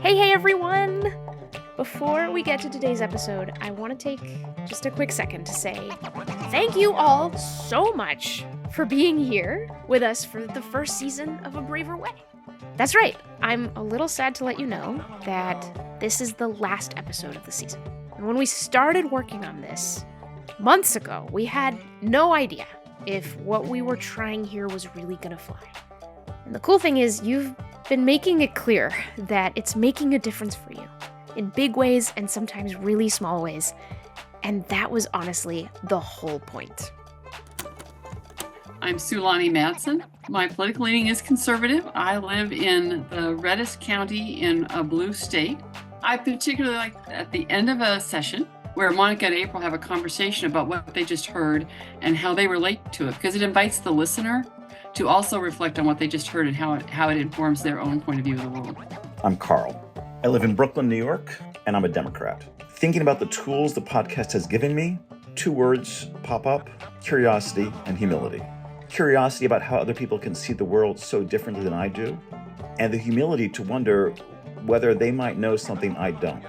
Hey everyone! Before we get to today's episode, I want to take just a quick second to say thank you all so much for being here with us for the first season of A Braver Way. That's right, I'm a little sad to let you know that this is the last episode of the season. And when we started working on this months ago, we had no idea if what we were trying here was really gonna fly. And the cool thing is, you've been making it clear that it's making a difference for you in big ways and sometimes really small ways. And that was honestly the whole point. I'm Sulani Madsen. My political leaning is conservative. I live in the reddest county in a blue state. I particularly like at the end of a session where Mónica and April have a conversation about what they just heard and how they relate to it, because it invites the listener to also reflect on what they just heard and how it informs their own point of view of the world. I'm Carl. I live in Brooklyn, New York, and I'm a Democrat. Thinking about the tools the podcast has given me, 2 words pop up: curiosity and humility. Curiosity about how other people can see the world so differently than I do, and the humility to wonder whether they might know something I don't.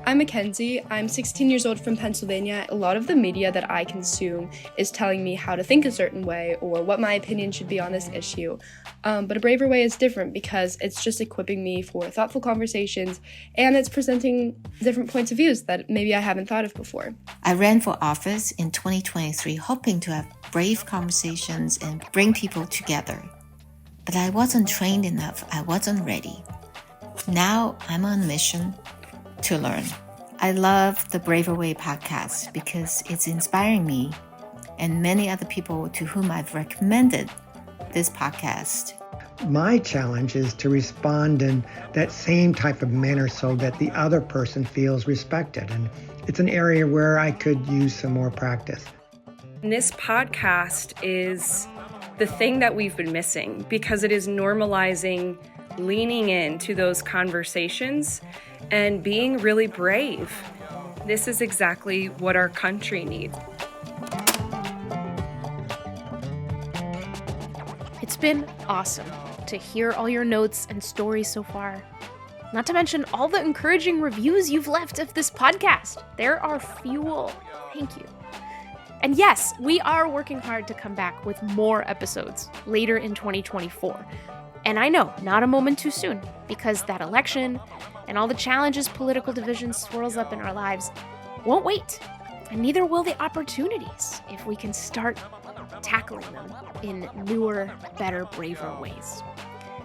I'm Mackenzie. I'm 16 years old from Pennsylvania. A lot of the media that I consume is telling me how to think a certain way or what my opinion should be on this issue. But A Braver Way is different because it's just equipping me for thoughtful conversations, and it's presenting different points of views that maybe I haven't thought of before. I ran for office in 2023 hoping to have brave conversations and bring people together. But I wasn't trained enough. I wasn't ready. Now I'm on a mission to learn. I love the Braver Way podcast because it's inspiring me and many other people to whom I've recommended this podcast. My challenge is to respond in that same type of manner so that the other person feels respected. And it's an area where I could use some more practice. And this podcast is the thing that we've been missing because it is normalizing leaning into those conversations and being really brave. This is exactly what our country needs. It's been awesome to hear all your notes and stories so far. Not to mention all the encouraging reviews you've left of this podcast. There are fuel. Thank you. And yes, we are working hard to come back with more episodes later in 2024. And I know, not a moment too soon, because that election and all the challenges political division swirls up in our lives won't wait. And neither will the opportunities if we can start tackling them in newer, better, braver ways.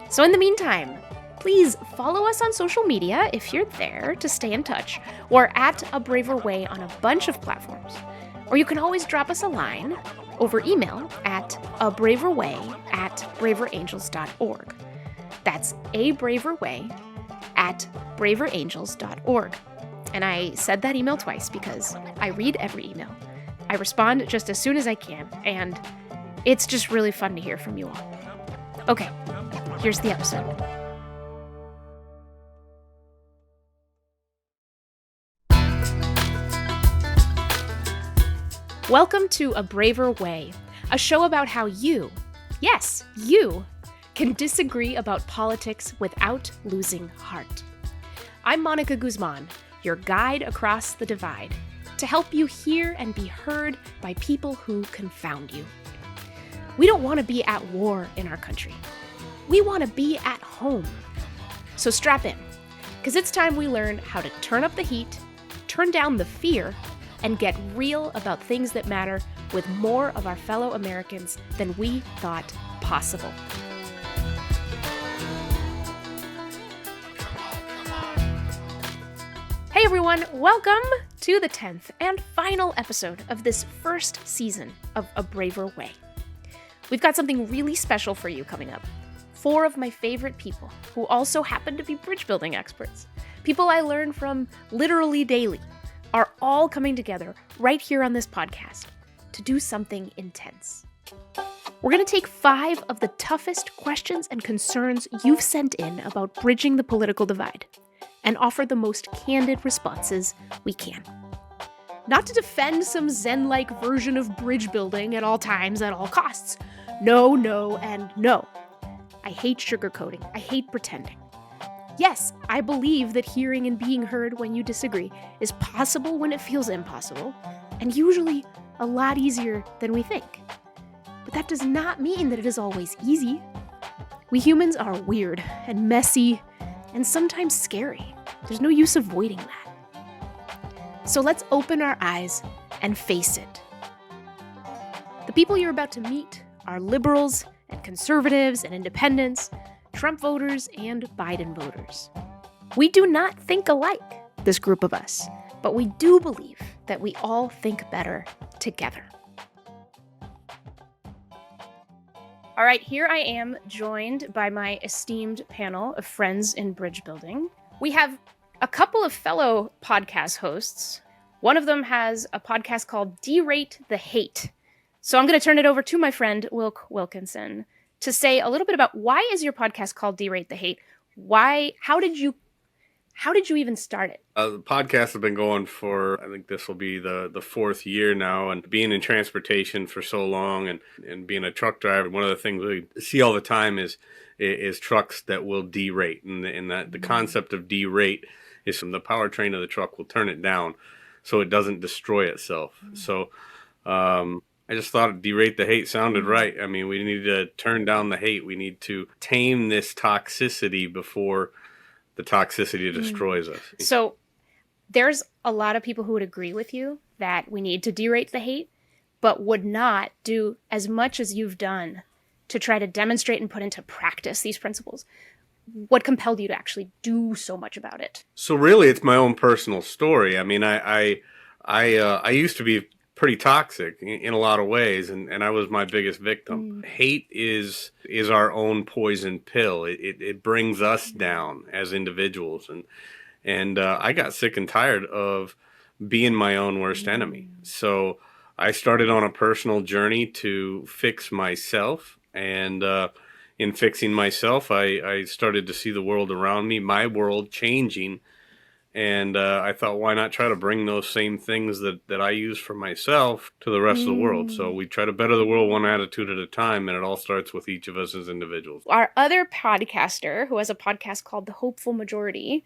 So in the meantime, please follow us on social media if you're there to stay in touch. We're at A Braver Way on a bunch of platforms. Or you can always drop us a line over email at abraverway@braverangels.org. That's abraverway@braverangels.org. And I said that email twice because I read every email. I respond just as soon as I can, and it's just really fun to hear from you all. Okay, here's the episode. Welcome to A Braver Way, a show about how you, yes, you, can disagree about politics without losing heart. I'm Mónica Guzmán, your guide across the divide, to help you hear and be heard by people who confound you. We don't want to be at war in our country. We want to be at home. So strap in, because it's time we learn how to turn up the heat, turn down the fear, and get real about things that matter with more of our fellow Americans than we thought possible. Hey everyone, welcome to the 10th and final episode of this first season of A Braver Way. We've got something really special for you coming up. 4 of my favorite people who also happen to be bridge building experts, people I learn from literally daily, are all coming together right here on this podcast to do something intense. We're going to take 5 of the toughest questions and concerns you've sent in about bridging the political divide and offer the most candid responses we can. Not to defend some Zen-like version of bridge building at all times, at all costs. No, and no. I hate sugarcoating. I hate pretending. Yes, I believe that hearing and being heard when you disagree is possible when it feels impossible, and usually a lot easier than we think. But that does not mean that it is always easy. We humans are weird and messy and sometimes scary. There's no use avoiding that. So let's open our eyes and face it. The people you're about to meet are liberals and conservatives and independents, Trump voters and Biden voters. We do not think alike, this group of us, but we do believe that we all think better together. All right, here I am joined by my esteemed panel of friends in bridge building. We have a couple of fellow podcast hosts. One of them has a podcast called Derate the Hate. So I'm going to turn it over to my friend Wilkinson to say a little bit about why is your podcast called Derate the Hate? How did you even start it? The podcast has been going for, I think this will be the fourth year now, and being in transportation for so long and being a truck driver, one of the things we see all the time is trucks that will derate, and that the concept of derate is from the powertrain of the truck will turn it down so it doesn't destroy itself. So I just thought derate the hate sounded right. I mean, we need to turn down the hate. We need to tame this toxicity before the toxicity destroys us. So there's a lot of people who would agree with you that we need to derate the hate, but would not do as much as you've done to try to demonstrate and put into practice these principles. What compelled you to actually do so much about it? So really, it's my own personal story. I mean, I used to be pretty toxic in a lot of ways, and I was my biggest victim. Hate is our own poison pill. It brings us down as individuals, and I got sick and tired of being my own worst enemy. So I started on a personal journey to fix myself, and in fixing myself, I started to see the world around me, my world changing. And I thought, why not try to bring those same things that I use for myself to the rest of the world? So we try to better the world one attitude at a time, and it all starts with each of us as individuals. Our other podcaster, who has a podcast called The Hopeful Majority,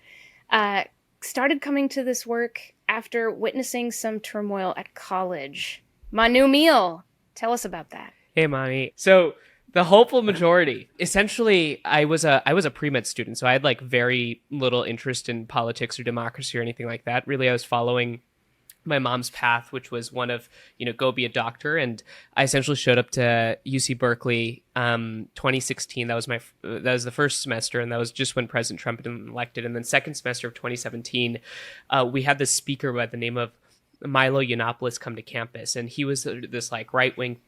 started coming to this work after witnessing some turmoil at college. Manu, Meel, tell us about that. Hey, Mani. So the hopeful majority. Essentially, I was a pre-med student, so I had like very little interest in politics or democracy or anything like that. Really, I was following my mom's path, which was one of, go be a doctor. And I essentially showed up to UC Berkeley 2016. That was the first semester, and that was just when President Trump had been elected. And then second semester of 2017, we had this speaker by the name of Milo Yiannopoulos come to campus, and he was this like right-wing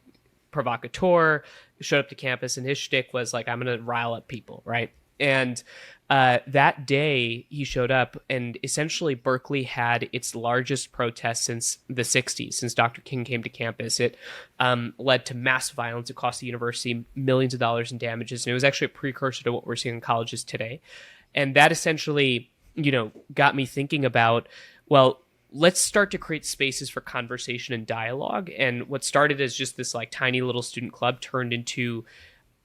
provocateur, showed up to campus, and his shtick was like, I'm going to rile up people, right? And that day he showed up, and essentially Berkeley had its largest protest since the 60s, since Dr. King came to campus. It led to mass violence. It cost the university millions of dollars in damages, and it was actually a precursor to what we're seeing in colleges today. And that essentially, got me thinking about, well, let's start to create spaces for conversation and dialogue. And what started as just this like tiny little student club turned into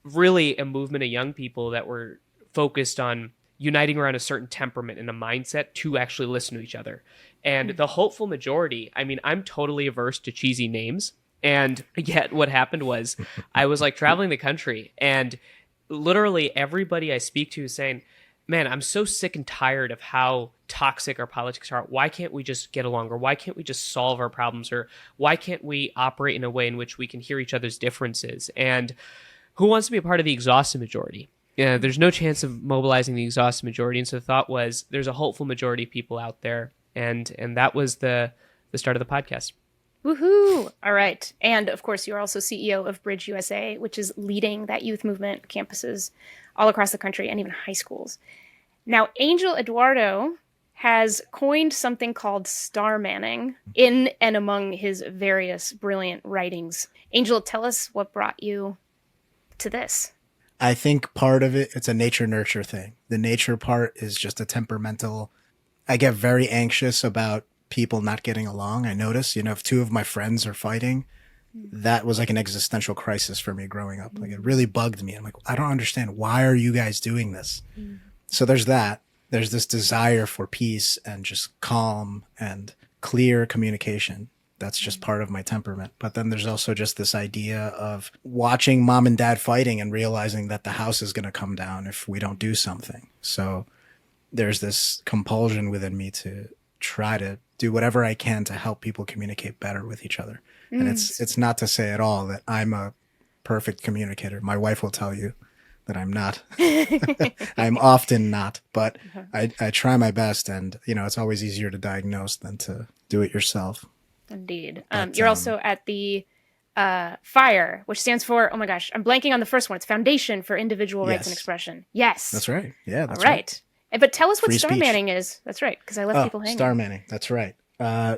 really a movement of young people that were focused on uniting around a certain temperament and a mindset to actually listen to each other. And the hopeful majority, I mean, I'm totally averse to cheesy names. And yet what happened was I was like traveling the country, and literally everybody I speak to is saying, man, I'm so sick and tired of how toxic our politics are. Why can't we just get along? Or why can't we just solve our problems? Or why can't we operate in a way in which we can hear each other's differences? And who wants to be a part of the exhausted majority? There's no chance of mobilizing the exhausted majority. And so the thought was, there's a hopeful majority of people out there. And that was the start of the podcast. Woohoo! All right. And of course, you're also CEO of Bridge USA, which is leading that youth movement, campuses all across the country and even high schools. Now, Angel Eduardo has coined something called star manning in and among his various brilliant writings. Angel, tell us what brought you to this. I think part of it's a nature-nurture thing. The nature part is just a temperamental. I get very anxious about people not getting along. I notice, if two of my friends are fighting, that was like an existential crisis for me growing up. Like, it really bugged me. I'm like, I don't understand. Why are you guys doing this? So there's that. there's this desire for peace and just calm and clear communication. That's just part of my temperament. But then there's also just this idea of watching mom and dad fighting and realizing that the house is going to come down if we don't do something. So there's this compulsion within me to try to do whatever I can to help people communicate better with each other. And it's not to say at all that I'm a perfect communicator. My wife will tell you that I'm not. I'm often not, but I try my best, and it's always easier to diagnose than to do it yourself. Indeed. You're also at the FIRE, which stands for, oh my gosh, I'm blanking on the first one. It's Foundation for Individual Rights and Expression. Yes. That's right. Yeah, that's all right. But tell us what Free star speech. manning is. That's right, because I left people hanging. Star manning. That's right.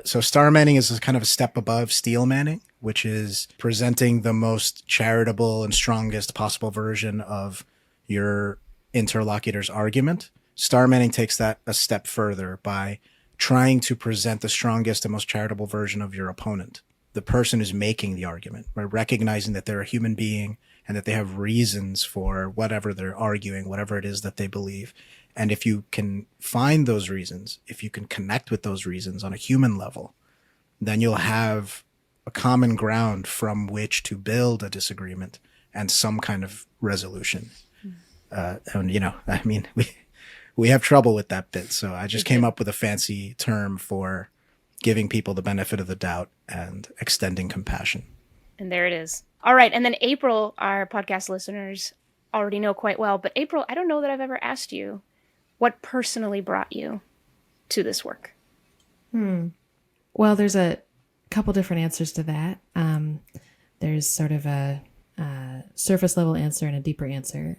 So star manning is kind of a step above steel manning, which is presenting the most charitable and strongest possible version of your interlocutor's argument. Star manning takes that a step further by trying to present the strongest and most charitable version of your opponent, the person who's making the argument, by recognizing that they're a human being and that they have reasons for whatever they're arguing, whatever it is that they believe. And if you can find those reasons, if you can connect with those reasons on a human level, then you'll have a common ground from which to build a disagreement and some kind of resolution. And, we have trouble with that bit. So I just came up with a fancy term for giving people the benefit of the doubt and extending compassion. And there it is. All right. And then April, our podcast listeners already know quite well. But April, I don't know that I've ever asked you what personally brought you to this work. Well, there's a couple different answers to that. There's sort of a surface level answer and a deeper answer.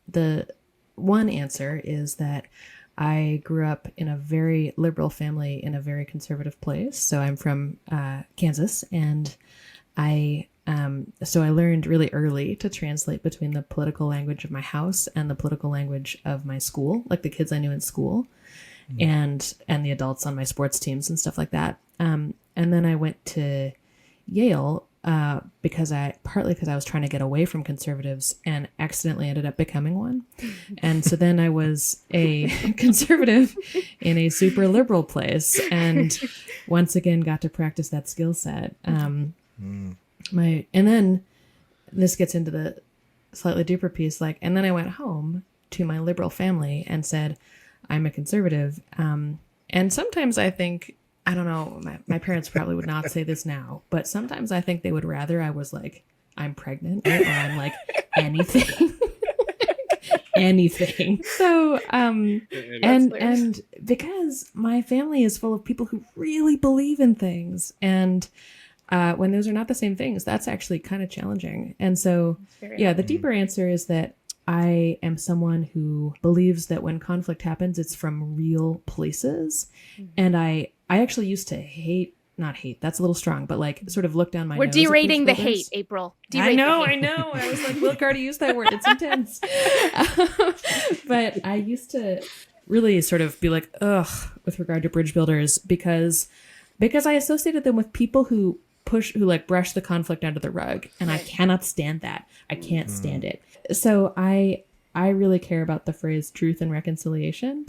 The one answer is that I grew up in a very liberal family in a very conservative place. So I'm from Kansas, and I learned really early to translate between the political language of my house and the political language of my school, like the kids I knew in school, and the adults on my sports teams and stuff like that. And then I went to Yale partly because I was trying to get away from conservatives and accidentally ended up becoming one. And so then I was a conservative in a super liberal place, and once again got to practice that skill set. And then this gets into the slightly deeper piece, and then I went home to my liberal family and said, I'm a conservative. And sometimes I think, I don't know, my parents probably would not say this now, but sometimes I think they would rather I was I'm pregnant or I'm anything. Anything. So, and because my family is full of people who really believe in things, and when those are not the same things, that's actually kind of challenging. And so, the deeper answer is that I am someone who believes that when conflict happens, it's from real places. And I actually used to not hate, that's a little strong, but sort of look down my nose. We're derating the hate, April. I know. I was like, Wilk already used that word. It's intense. But I used to really sort of be like, ugh, with regard to bridge builders, because I associated them with people who brush the conflict under the rug. And I cannot stand that. I can't stand it. So I really care about the phrase truth and reconciliation,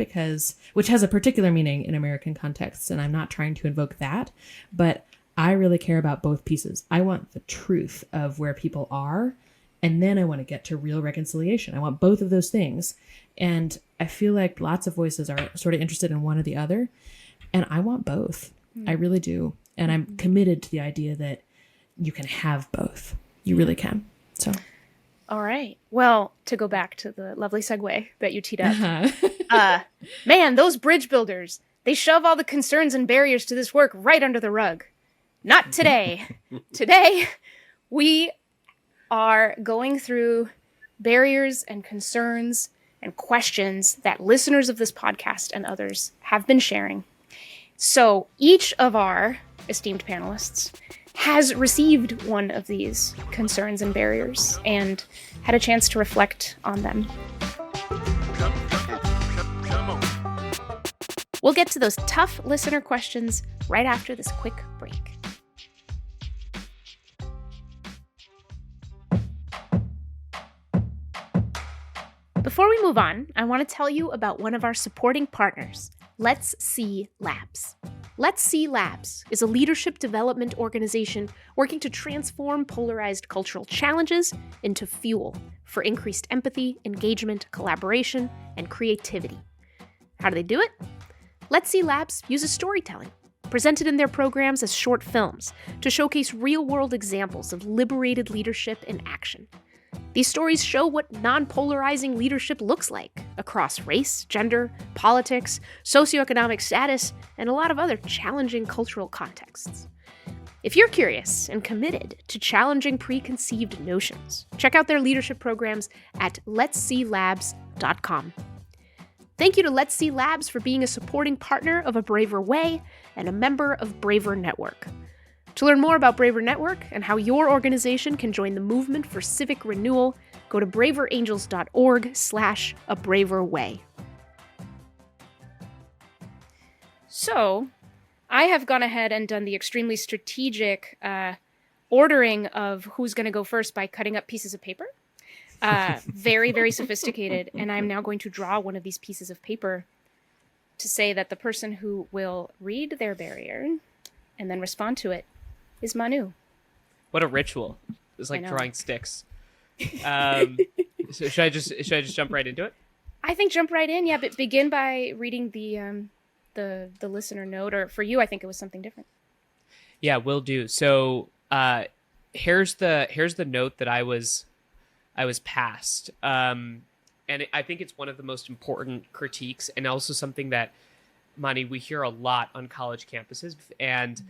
which has a particular meaning in American contexts, and I'm not trying to invoke that, but I really care about both pieces. I want the truth of where people are, and then I want to get to real reconciliation. I want both of those things, and I feel like lots of voices are sort of interested in one or the other, and I want both. I really do, and I'm committed to the idea that you can have both. You really can. So. All right. Well, to go back to the lovely segue that you teed up, man, those bridge builders, they shove all the concerns and barriers to this work right under the rug. Not today. Today, we are going through barriers and concerns and questions that listeners of this podcast and others have been sharing. So each of our esteemed panelists has received one of these concerns and barriers and had a chance to reflect on them. We'll get to those tough listener questions right after this quick break. Before Before we move on, I want to tell you about one of our supporting partners, Let's See Labs. Let's See Labs is a leadership development organization working to transform polarized cultural challenges into fuel for increased empathy, engagement, collaboration, and creativity. How do they do it? Let's See Labs uses storytelling, presented in their programs as short films, to showcase real-world examples of liberated leadership in action. These stories show what non-polarizing leadership looks like across race, gender, politics, socioeconomic status, and a lot of other challenging cultural contexts. If you're curious and committed to challenging preconceived notions, check out their leadership programs at letsseelabs.com. Thank you to Let's See Labs for being a supporting partner of A Braver Way and a member of Braver Network. To learn more about Braver Network and how your organization can join the movement for civic renewal, go to braverangels.org/abraverway. So, I have gone ahead and done the extremely strategic ordering of who's going to go first by cutting up pieces of paper. Very, very sophisticated. And I'm now going to draw one of these pieces of paper to say that the person who will read their barrier and then respond to it is Manu. What a ritual. It's like drawing sticks. So should I just jump right into it? I think jump right in, yeah, but begin by reading the listener note, or for you I think it was something different. Yeah, will do. So here's the note that I was passed. And I think it's one of the most important critiques, and also something that, Manu, we hear a lot on college campuses. And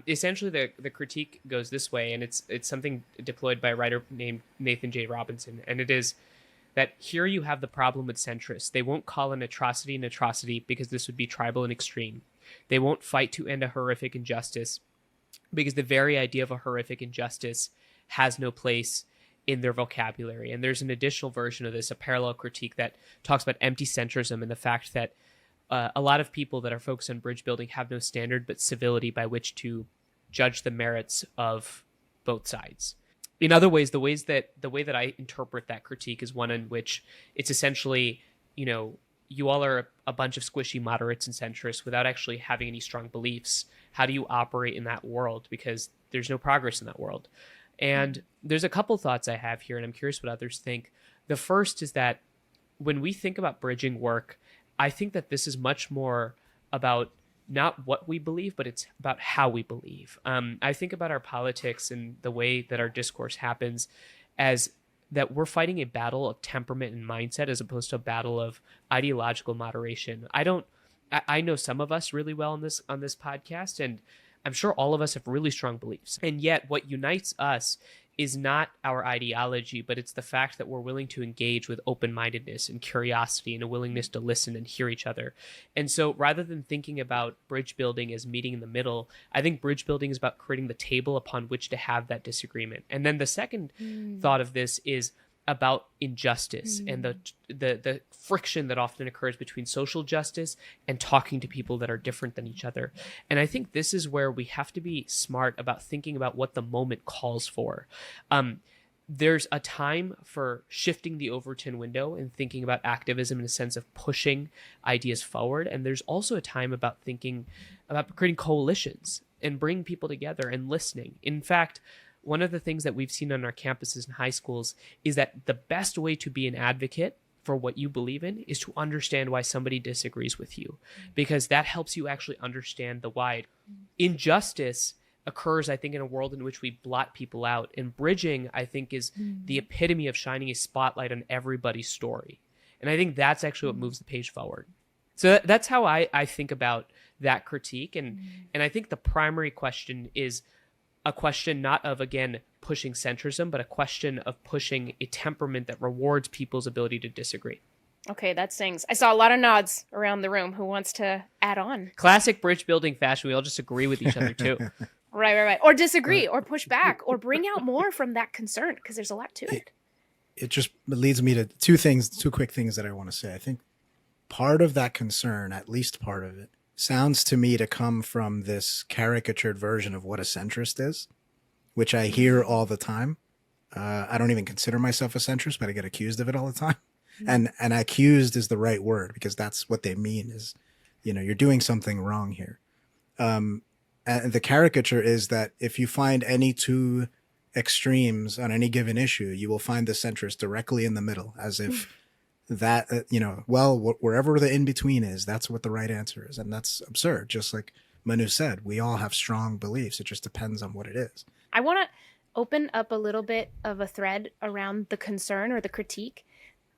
essentially the critique goes this way, and it's something deployed by a writer named Nathan J. Robinson. And it is that here you have the problem with centrists. They won't call an atrocity an atrocity because this would be tribal and extreme. They won't fight to end a horrific injustice because the very idea of a horrific injustice has no place in their vocabulary. And there's an additional version of this, a parallel critique that talks about empty centrism and the fact that a lot of people that are focused on bridge building have no standard but civility by which to judge the merits of both sides. In other ways, the way that I interpret that critique is one in which it's essentially, you all are a bunch of squishy moderates and centrists without actually having any strong beliefs. How do you operate in that world? Because there's no progress in that world. And there's a couple thoughts I have here, and I'm curious what others think. The first is that when we think about bridging work, I think that this is much more about not what we believe, but it's about how we believe. I think about our politics and the way that our discourse happens as that we're fighting a battle of temperament and mindset as opposed to a battle of ideological moderation. I know some of us really well on this podcast, and I'm sure all of us have really strong beliefs. And yet what unites us is not our ideology, but it's the fact that we're willing to engage with open-mindedness and curiosity and a willingness to listen and hear each other. And so rather than thinking about bridge building as meeting in the middle, I think bridge building is about creating the table upon which to have that disagreement. And then the second thought of this is about injustice and the friction that often occurs between social justice and talking to people that are different than each other. And I think this is where we have to be smart about thinking about what the moment calls for. There's a time for shifting the Overton window and thinking about activism in a sense of pushing ideas forward. And there's also a time about thinking about creating coalitions and bringing people together and listening. In fact, one of the things that we've seen on our campuses and high schools is that the best way to be an advocate for what you believe in is to understand why somebody disagrees with you, because that helps you actually understand the why. Injustice occurs, I think, in a world in which we blot people out. And bridging, I think, is the epitome of shining a spotlight on everybody's story. And I think that's actually what moves the page forward. So that's how I think about that critique. And I think the primary question is a question not of, again, pushing centrism, but a question of pushing a temperament that rewards people's ability to disagree. Okay, that sings. I saw a lot of nods around the room. Who wants to add on? Classic bridge building fashion. We all just agree with each other, too. Right. Or disagree, or push back, or bring out more from that concern, because there's a lot to it. It just leads me to two quick things that I want to say. I think part of that concern, at least part of it, sounds to me to come from this caricatured version of what a centrist is, which I hear all the time. I don't even consider myself a centrist, but I get accused of it all the time. And accused is the right word, because that's what they mean is, you're doing something wrong here. And the caricature is that if you find any two extremes on any given issue, you will find the centrist directly in the middle, as if that, wherever the in-between is, that's what the right answer is. And that's absurd. Just like Manu said, we all have strong beliefs. It just depends on what it is. I want to open up a little bit of a thread around the concern or the critique.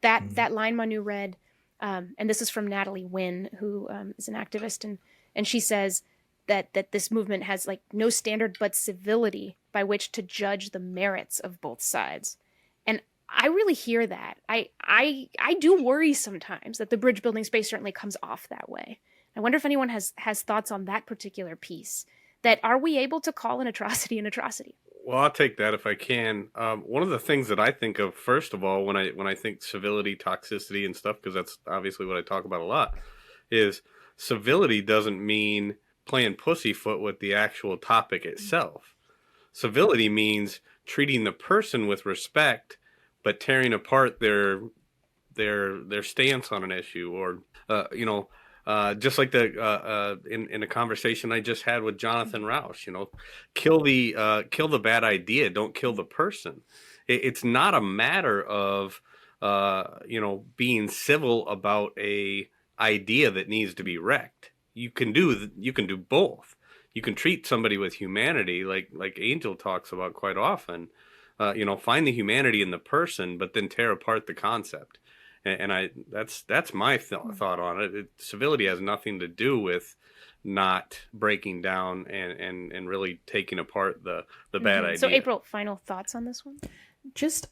That line Manu read, and this is from Natalie Wynn, who is an activist, and she says that this movement has like no standard but civility by which to judge the merits of both sides. And I really hear that. I do worry sometimes that the bridge building space certainly comes off that way. I wonder if anyone has thoughts on that particular piece. That are we able to call an atrocity an atrocity? Well, I'll take that if I can. One of the things that I think of, first of all, when I think civility, toxicity, and stuff, because that's obviously what I talk about a lot, is civility doesn't mean playing pussyfoot with the actual topic itself. Civility means treating the person with respect, but tearing apart their stance on an issue, or just like in a conversation I just had with Jonathan Rausch, kill the bad idea, don't kill the person. It's not a matter of being civil about a idea that needs to be wrecked. You can do both. You can treat somebody with humanity, like Angel talks about quite often. Find the humanity in the person, but then tear apart the concept. And that's my thought on it. Civility has nothing to do with not breaking down and really taking apart the bad idea. So April, final thoughts on this one?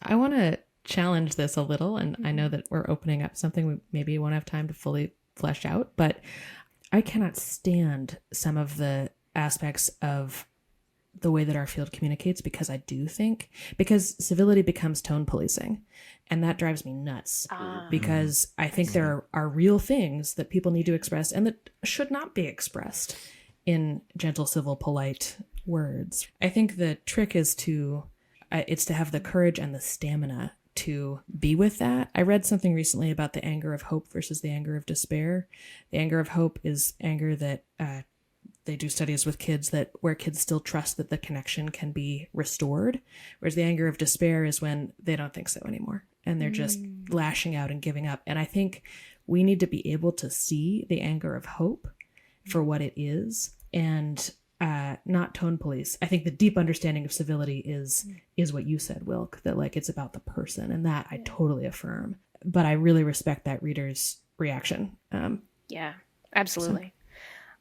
I want to challenge this a little, and I know that we're opening up something we maybe won't have time to fully flesh out, but I cannot stand some of the aspects of the way that our field communicates, because civility becomes tone policing, and that drives me nuts. Because I think there are real things that people need to express and that should not be expressed in gentle, civil, polite words. I think the trick is to have the courage and the stamina to be with that. I read something recently about the anger of hope versus the anger of despair. The anger of hope is anger that they do studies with kids where kids still trust that the connection can be restored, whereas the anger of despair is when they don't think so anymore and they're just lashing out and giving up. And I think we need to be able to see the anger of hope for what it is and not tone police. I think the deep understanding of civility is what you said, Wilk, that like it's about the person, and that I totally affirm. But I really respect that reader's reaction. Yeah, absolutely.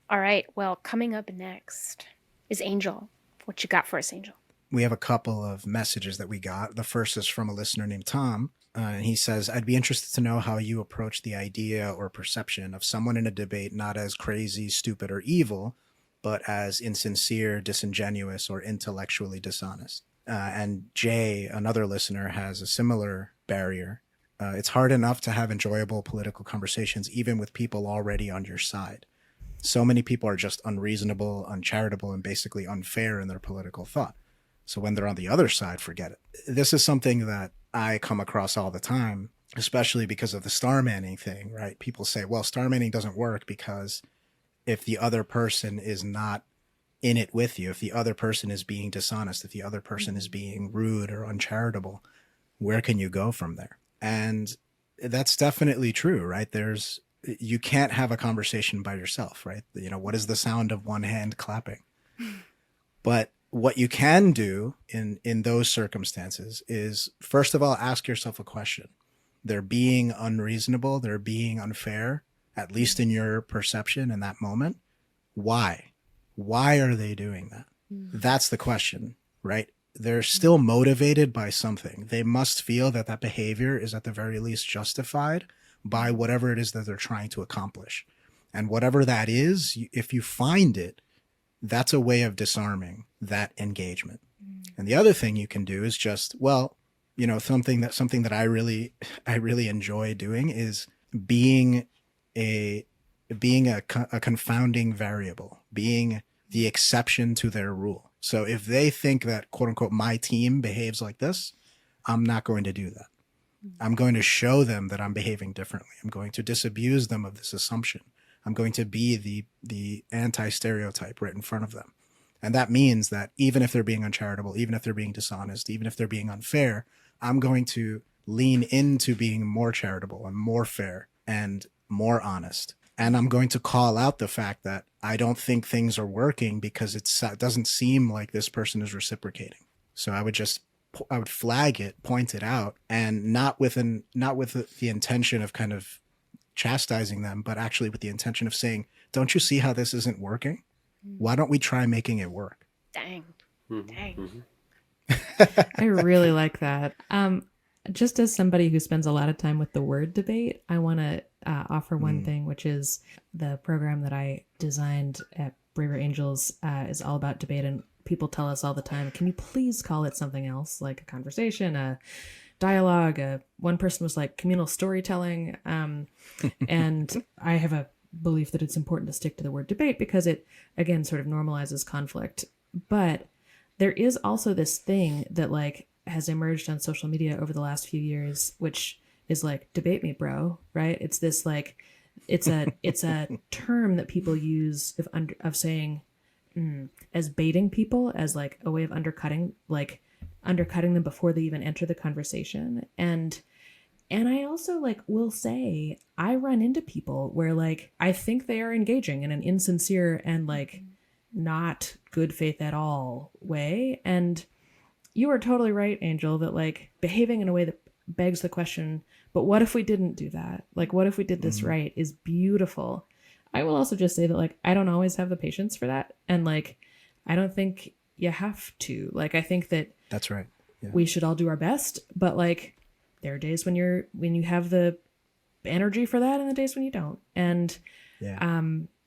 All right. Well, coming up next is Angel. What you got for us, Angel? We have a couple of messages that we got. The first is from a listener named Tom. And he says, I'd be interested to know how you approach the idea or perception of someone in a debate not as crazy, stupid, or evil, but as insincere, disingenuous, or intellectually dishonest. And Jay, another listener, has a similar barrier. It's hard enough to have enjoyable political conversations, even with people already on your side. So many people are just unreasonable, uncharitable, and basically unfair in their political thought. So when they're on the other side, forget it. This is something that I come across all the time, especially because of the star manning thing, right? People say, well, star manning doesn't work because if the other person is not in it with you, if the other person is being dishonest, if the other person is being rude or uncharitable, where can you go from there? And that's definitely true, right? You can't have a conversation by yourself, right? What is the sound of one hand clapping? But what you can do in those circumstances is, first of all, ask yourself a question. They're being unreasonable. They're being unfair, at least in your perception in that moment. Why? Why are they doing that? That's the question, right? They're still motivated by something. They must feel that behavior is at the very least justified by whatever it is that they're trying to accomplish. And whatever that is, if you find it, that's a way of disarming that engagement. And the other thing you can do is just, something that I really enjoy doing is being a confounding variable, being the exception to their rule. So if they think that, quote unquote, my team behaves like this, I'm not going to do that. I'm going to show them that I'm behaving differently. I'm going to disabuse them of this assumption. I'm going to be the anti-stereotype right in front of them. And that means that even if they're being uncharitable, even if they're being dishonest, even if they're being unfair, I'm going to lean into being more charitable and more fair and more honest. And I'm going to call out the fact that I don't think things are working because it doesn't seem like this person is reciprocating. So I would flag it, point it out, and not with the intention of kind of chastising them, but actually with the intention of saying, don't you see how this isn't working? Why don't we try making it work? Dang. I really like that. Just as somebody who spends a lot of time with the word debate, I want to offer one thing, which is the program that I designed at Braver Angels is all about debate. And people tell us all the time, can you please call it something else, like a conversation, a dialogue? One person was like communal storytelling. And I have a belief that it's important to stick to the word debate because it, again, sort of normalizes conflict. But there is also this thing that like has emerged on social media over the last few years, which is like, debate me, bro, right? It's this like, it's a term that people use of saying, as baiting people, as like a way of undercutting them before they even enter the conversation. And I also like will say I run into people where like I think they are engaging in an insincere and like not good faith at all way. And you are totally right, Angel, that like behaving in a way that begs the question, but what if we didn't do that? Like, what if we did this right is beautiful. I will also just say that like I don't always have the patience for that. And like I don't think you have to. Like I think that that's right. Yeah. We should all do our best, but like there are days when you have the energy for that and the days when you don't. And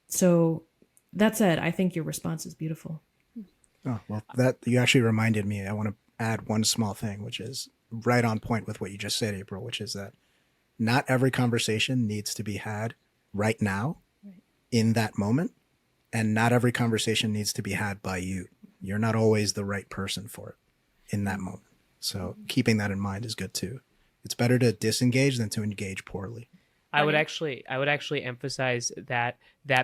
so that said, I think your response is beautiful. Oh, well, that you actually reminded me. I want to add one small thing, which is right on point with what you just said, April, which is that not every conversation needs to be had right now in that moment. And not every conversation needs to be had by you. You're not always the right person for it in that moment. So keeping that in mind is good too. It's better to disengage than to engage poorly. I would actually emphasize that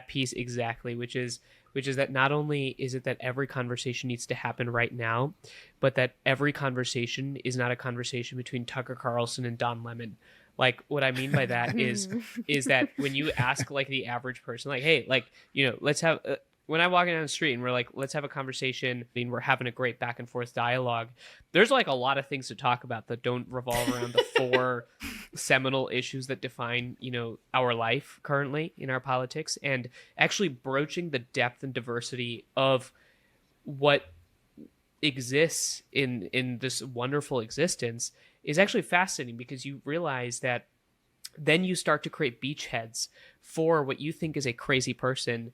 piece exactly, which is that not only is it that every conversation needs to happen right now, but that every conversation is not a conversation between Tucker Carlson and Don Lemon. Like what I mean by that is that when you ask like the average person, like, hey, like, you know, let's have when I'm walking down the street and we're like, let's have a conversation and we're having a great back and forth dialogue, there's like a lot of things to talk about that don't revolve around the four seminal issues that define, you know, our life currently in our politics, and actually broaching the depth and diversity of what exists in this wonderful existence is actually fascinating, because you realize that then you start to create beachheads for what you think is a crazy person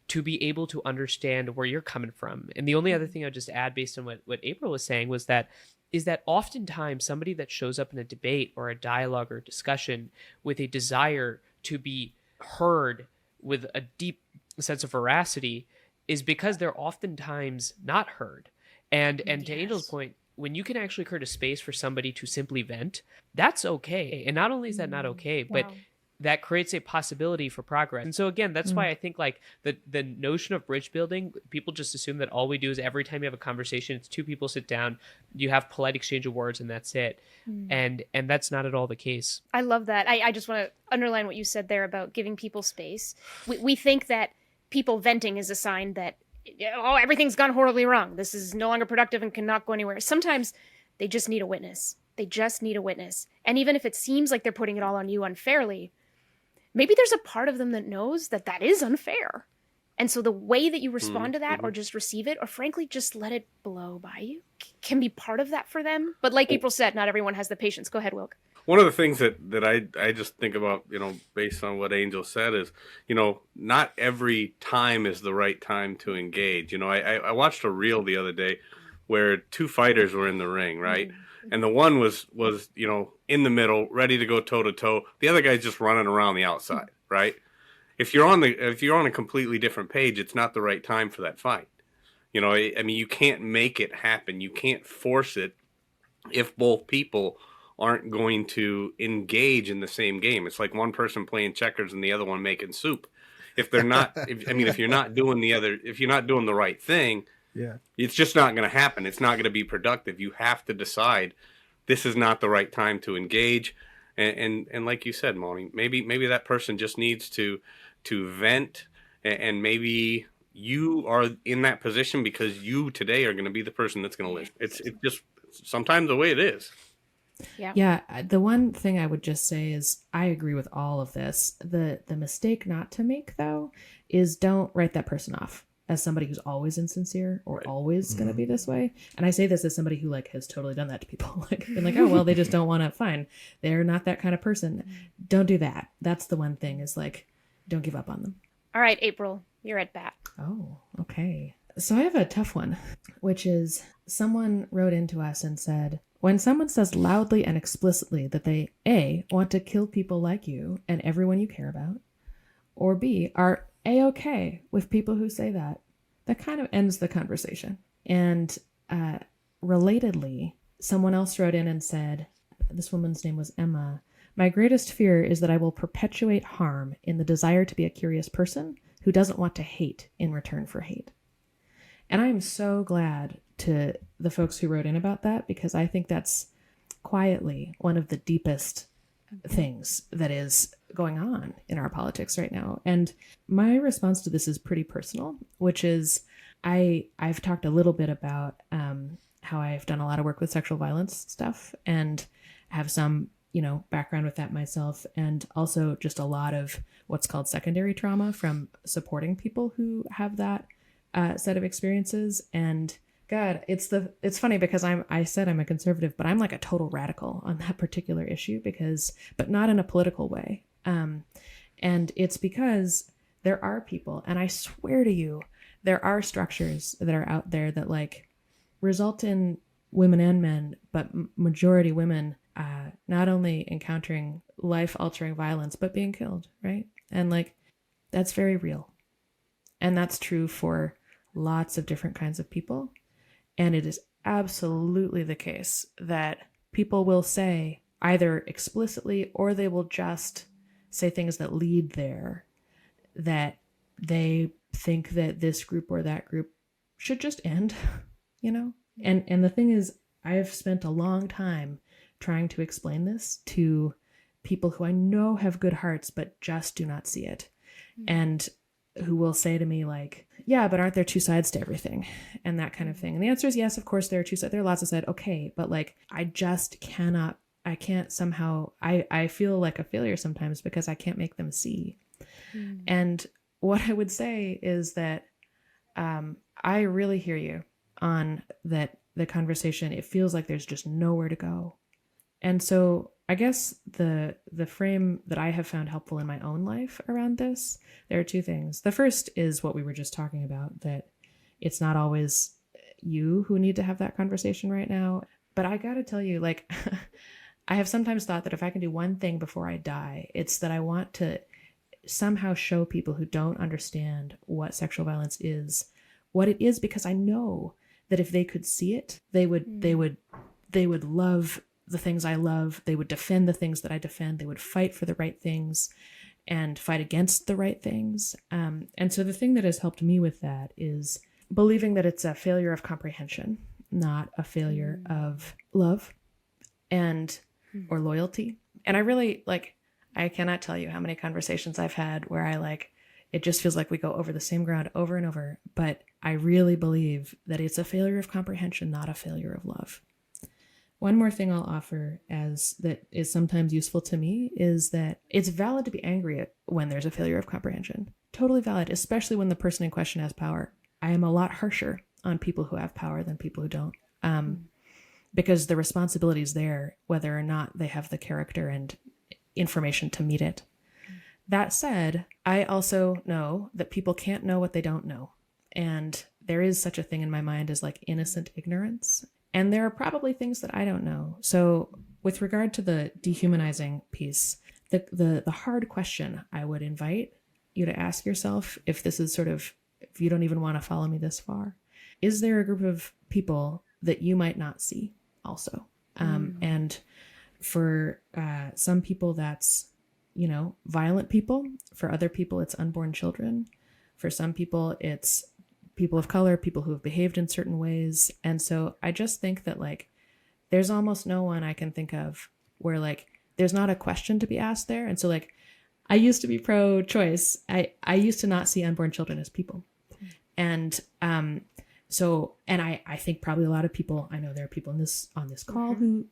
to be able to understand where you're coming from. And the only other thing I'll just add based on what April was saying is that oftentimes somebody that shows up in a debate or a dialogue or a discussion with a desire to be heard with a deep sense of veracity is because they're oftentimes not heard. And to Angel's point, when you can actually create a space for somebody to simply vent, that's okay. And not only is that not okay, but that creates a possibility for progress. And so again, that's why I think like the notion of bridge building, people just assume that all we do is every time you have a conversation, it's two people sit down, you have polite exchange of words, and that's it. And that's not at all the case. I love that. I just want to underline what you said there about giving people space. We think that people venting is a sign that, oh, everything's gone horribly wrong. This is no longer productive and cannot go anywhere. Sometimes they just need a witness. They just need a witness. And even if it seems like they're putting it all on you unfairly, maybe there's a part of them that knows that that is unfair. And so the way that you respond to that or just receive it or frankly just let it blow by you can be part of that for them. But like April said, not everyone has the patience. Go ahead, Wilk. One of the things that I just think about, you know, based on what Angel said is, you know, not every time is the right time to engage. You know, I watched a reel the other day where two fighters were in the ring, right? And the one was, you know, in the middle, ready to go toe to toe. The other guy's just running around the outside, right? If you're on a completely different page, it's not the right time for that fight. You know, I mean, you can't make it happen. You can't force it if both people aren't going to engage in the same game. It's like one person playing checkers and the other one making soup. If they're not, if you're not doing if you're not doing the right thing, Yeah. it's just not going to happen. It's not going to be productive. You have to decide this is not the right time to engage. And like you said, Moni, maybe that person just needs to vent, and maybe you are in that position because you today are going to be the person that's going to live. It's just sometimes the way it is. Yeah. The one thing I would just say is I agree with all of this. The mistake not to make, though, is don't write that person off as somebody who's always insincere or always going to be this way. And I say this as somebody who has totally done that to people. Been like, oh, well, they just don't want to. Fine. They're not that kind of person. Don't do that. That's the one thing is don't give up on them. All right, April, you're at bat. Oh, okay. So I have a tough one, which is someone wrote into us and said, when someone says loudly and explicitly that they A, want to kill people like you and everyone you care about, or B, are A-okay with people who say that, that kind of ends the conversation. And relatedly, someone else wrote in and said, this woman's name was Emma, my greatest fear is that I will perpetuate harm in the desire to be a curious person who doesn't want to hate in return for hate. And I am so glad to the folks who wrote in about that, because I think that's quietly one of the deepest things that is going on in our politics right now. And my response to this is pretty personal, which is I've talked a little bit about how I've done a lot of work with sexual violence stuff and have some, background with that myself, and also just a lot of what's called secondary trauma from supporting people who have that set of experiences. And God, it's funny because I said I'm a conservative, but I'm like a total radical on that particular issue but not in a political way. And it's because there are people, and I swear to you, there are structures that are out there that result in women and men, but majority women, not only encountering life-altering violence, but being killed, right? And that's very real. And that's true for lots of different kinds of people. And it is absolutely the case that people will say either explicitly or they will just say things that lead there, that they think that this group or that group should just end, And the thing is, I've spent a long time trying to explain this to people who I know have good hearts but just do not see it. And who will say to me yeah, but aren't there two sides to everything? And that kind of thing. And the answer is yes, of course there are two sides. There are lots of sides. Okay. But I just cannot, I can't somehow, I feel like a failure sometimes because I can't make them see. And what I would say is that I really hear you on that, the conversation. It feels like there's just nowhere to go. And so I guess the frame that I have found helpful in my own life around this, there are two things. The first is what we were just talking about, that it's not always you who need to have that conversation right now. But I got to tell you, I have sometimes thought that if I can do one thing before I die, it's that I want to somehow show people who don't understand what sexual violence is, what it is, because I know that if they could see it, they would love the things I love. They would defend the things that I defend. They would fight for the right things and fight against the right things. And so the thing that has helped me with that is believing that it's a failure of comprehension, not a failure of love or loyalty. And I really I cannot tell you how many conversations I've had where it just feels like we go over the same ground over and over. But I really believe that it's a failure of comprehension, not a failure of love. One more thing I'll offer as that is sometimes useful to me is that it's valid to be angry when there's a failure of comprehension. Totally valid, especially when the person in question has power. I am a lot harsher on people who have power than people who don't. Because the responsibility is there, whether or not they have the character and information to meet it. That said, I also know that people can't know what they don't know. And there is such a thing in my mind as innocent ignorance. And there are probably things that I don't know. So with regard to the dehumanizing piece, the hard question I would invite you to ask yourself, if this is if you don't even want to follow me this far, is there a group of people that you might not see also? And for some people, that's, violent people. For other people, it's unborn children. For some people, it's people of color, people who have behaved in certain ways. And so I just think that there's almost no one I can think of where there's not a question to be asked there. And so I used to be pro-choice. I used to not see unborn children as people. And I think probably a lot of people, I know there are people on this call who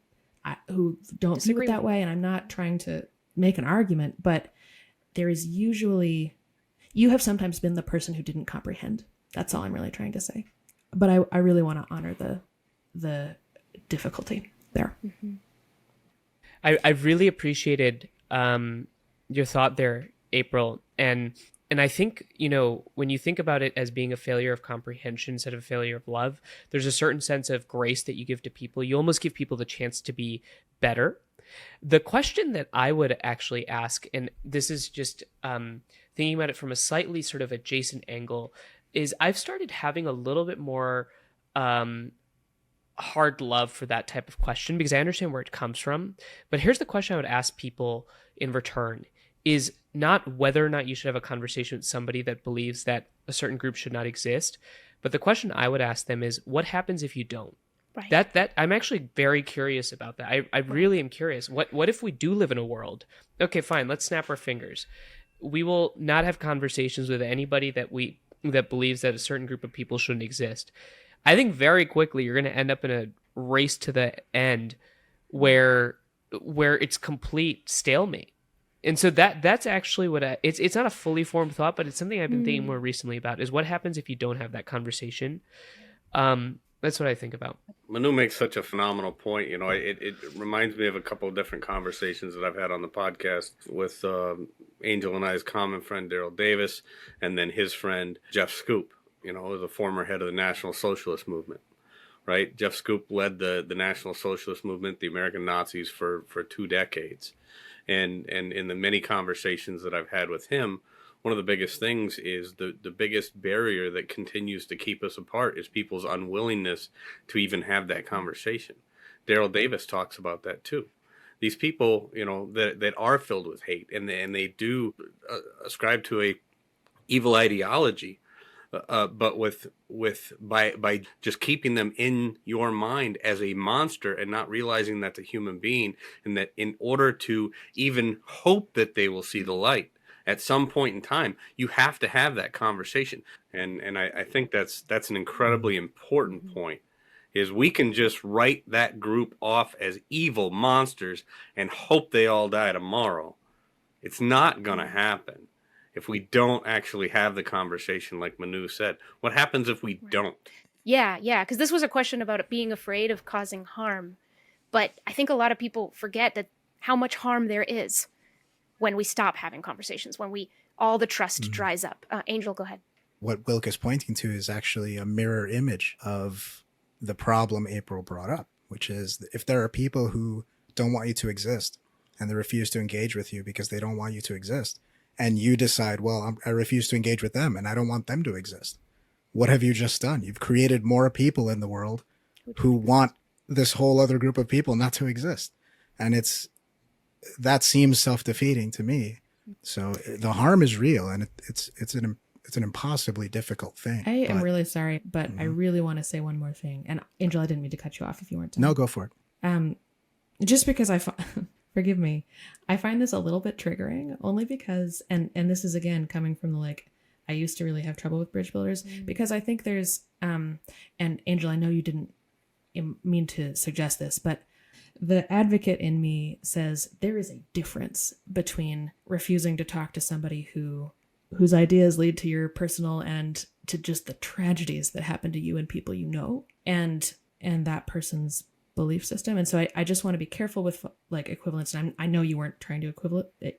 don't view it that way. And I'm not trying to make an argument, but there is usually, you have sometimes been the person who didn't comprehend. That's all I'm really trying to say. But I really want to honor the difficulty there. Mm-hmm. I really appreciated your thought there, April. And I think, when you think about it as being a failure of comprehension instead of a failure of love, there's a certain sense of grace that you give to people. You almost give people the chance to be better. The question that I would actually ask, and this is just thinking about it from a slightly sort of adjacent angle, is I've started having a little bit more hard love for that type of question because I understand where it comes from. But here's the question I would ask people in return is not whether or not you should have a conversation with somebody that believes that a certain group should not exist. But the question I would ask them is, what happens if you don't? Right. That I'm actually very curious about that. I really am curious. What if we do live in a world? Okay, fine. Let's snap our fingers. We will not have conversations with anybody that believes that a certain group of people shouldn't exist. I think very quickly you're going to end up in a race to the end where it's complete stalemate. And so that's actually what it's not a fully formed thought, but it's something I've been thinking more recently about is what happens if you don't have that conversation. That's what I think about. Manu makes such a phenomenal point. It reminds me of a couple of different conversations that I've had on the podcast with Angel and I's common friend, Daryl Davis, and then his friend, Jeff Scoop, the former head of the National Socialist Movement, right? Jeff Scoop led the National Socialist Movement, the American Nazis, for 2 decades. And in the many conversations that I've had with him, one of the biggest things is the biggest barrier that continues to keep us apart is people's unwillingness to even have that conversation. Daryl Davis talks about that too. These people, that are filled with hate and they do ascribe to a evil ideology, but by just keeping them in your mind as a monster and not realizing that's a human being, and that in order to even hope that they will see the light at some point in time, you have to have that conversation. And I think that's an incredibly important point, is we can just write that group off as evil monsters and hope they all die tomorrow. It's not going to happen if we don't actually have the conversation like Manu said. What happens if we don't? Yeah, because this was a question about it being afraid of causing harm. But I think a lot of people forget that how much harm there is when we stop having conversations, when all the trust dries up. Angel, go ahead. What Wilk is pointing to is actually a mirror image of the problem April brought up, which is if there are people who don't want you to exist and they refuse to engage with you because they don't want you to exist, and you decide, well, I refuse to engage with them and I don't want them to exist. What have you just done? You've created more people in the world who want this whole other group of people not to exist. And that seems self-defeating to me. So the harm is real, and it's an impossibly difficult thing. I am really sorry, but I really want to say one more thing. And Angel, I didn't mean to cut you off if you weren't done. No, go for it. Just because forgive me, I find this a little bit triggering, only because, and this is again coming from the I used to really have trouble with bridge builders, because I think there's, and Angel, I know you didn't mean to suggest this, but the advocate in me says there is a difference between refusing to talk to somebody whose ideas lead to your personal and to just the tragedies that happen to you and people and that person's belief system. And so I just want to be careful with equivalence. And I know you weren't trying to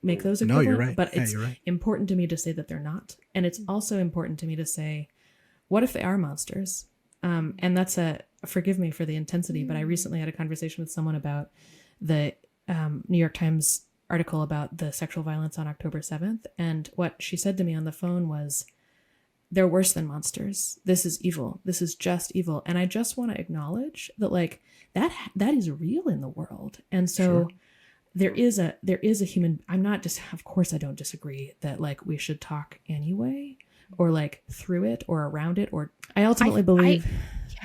make those equivalent, no, you're right. But it's you're right. important to me to say that they're not. And it's also important to me to say, what if they are monsters? And that's forgive me for the intensity, but I recently had a conversation with someone about the New York Times article about the sexual violence on October 7th. And what she said to me on the phone was, they're worse than monsters. This is evil. This is just evil. And I just want to acknowledge that like that is real in the world. And so there is a human, I'm not just, of course I don't disagree that like we should talk anyway, or like through it or around it, or I ultimately believe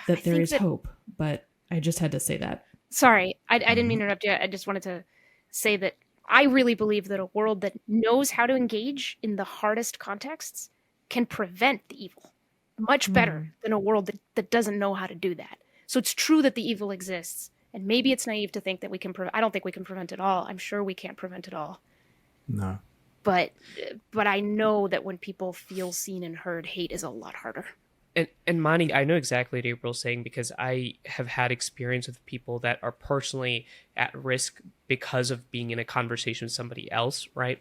that there is hope, but I just had to say that. Sorry, I didn't mean to interrupt you. I just wanted to say that I really believe that a world that knows how to engage in the hardest contexts can prevent the evil much better than a world that doesn't know how to do that. So it's true that the evil exists, and maybe it's naive to think that we can I don't think we can prevent it all. I'm sure we can't prevent it all. No. But I know that when people feel seen and heard, hate is a lot harder. And Mani, I know exactly what April's saying because I have had experience with people that are personally at risk because of being in a conversation with somebody else, right?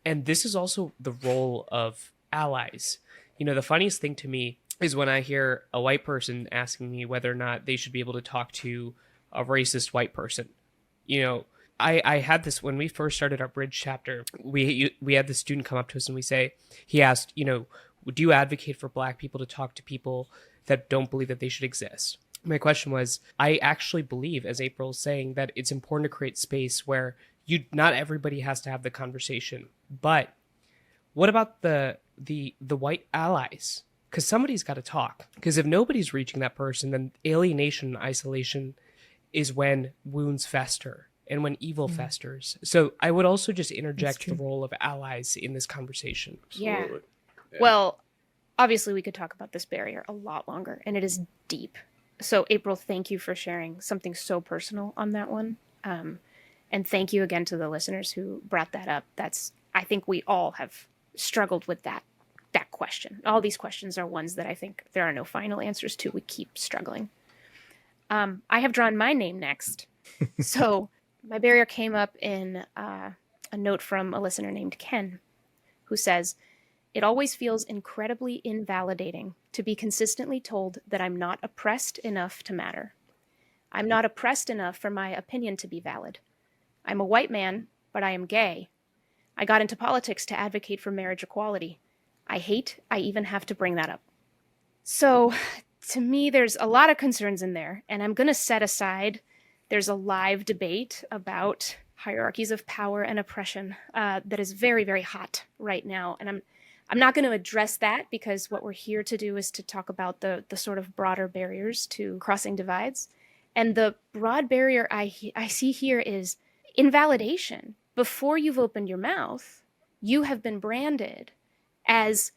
And this is also the role of allies. You know, the funniest thing to me is when I hear a white person asking me whether or not they should be able to talk to a racist white person. You know, I had this when we first started our bridge chapter. We had this student come up to us and he asked, you know, do you advocate for Black people to talk to people that don't believe that they should exist? My question was, I actually believe, as April is saying, that it's important to create space where not everybody has to have the conversation. But what about the white allies? Because somebody's got to talk. Because if nobody's reaching that person, then alienation and isolation is when wounds fester and when evil festers. So I would also just interject the role of allies in this conversation. Yeah. Well, obviously we could talk about this barrier a lot longer, and it is deep. So April, thank you for sharing something so personal on that one. And thank you again to the listeners who brought that up. I think we all have struggled with that question. All these questions are ones that I think there are no final answers to. We keep struggling. I have drawn my name next. So my barrier came up in a note from a listener named Ken, who says, "It always feels incredibly invalidating to be consistently told that I'm not oppressed enough to matter. I'm not oppressed enough for my opinion to be valid. I'm a white man, but I am gay. I got into politics to advocate for marriage equality. I hate I even have to bring that up." So to me, there's a lot of concerns in there, and I'm going to set aside, there's a live debate about hierarchies of power and oppression that is very, very hot right now. And I'm not going to address that because what we're here to do is to talk about the sort of broader barriers to crossing divides. And the broad barrier I see here is invalidation. Before you've opened your mouth, you have been branded as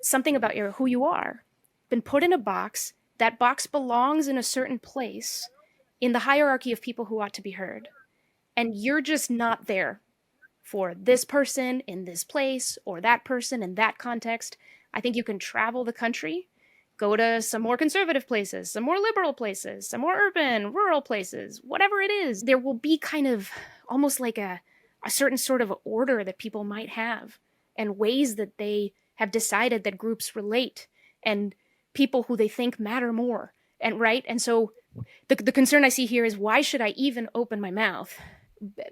something about who you are, been put in a box. That box belongs in a certain place in the hierarchy of people who ought to be heard. And you're just not there for this person in this place or that person in that context. I think you can travel the country, go to some more conservative places, some more liberal places, some more urban, rural places, whatever it is. There will be kind of almost like a certain sort of order that people might have and ways that they have decided that groups relate and people who they think matter more. And right. And so the concern I see here is, why should I even open my mouth?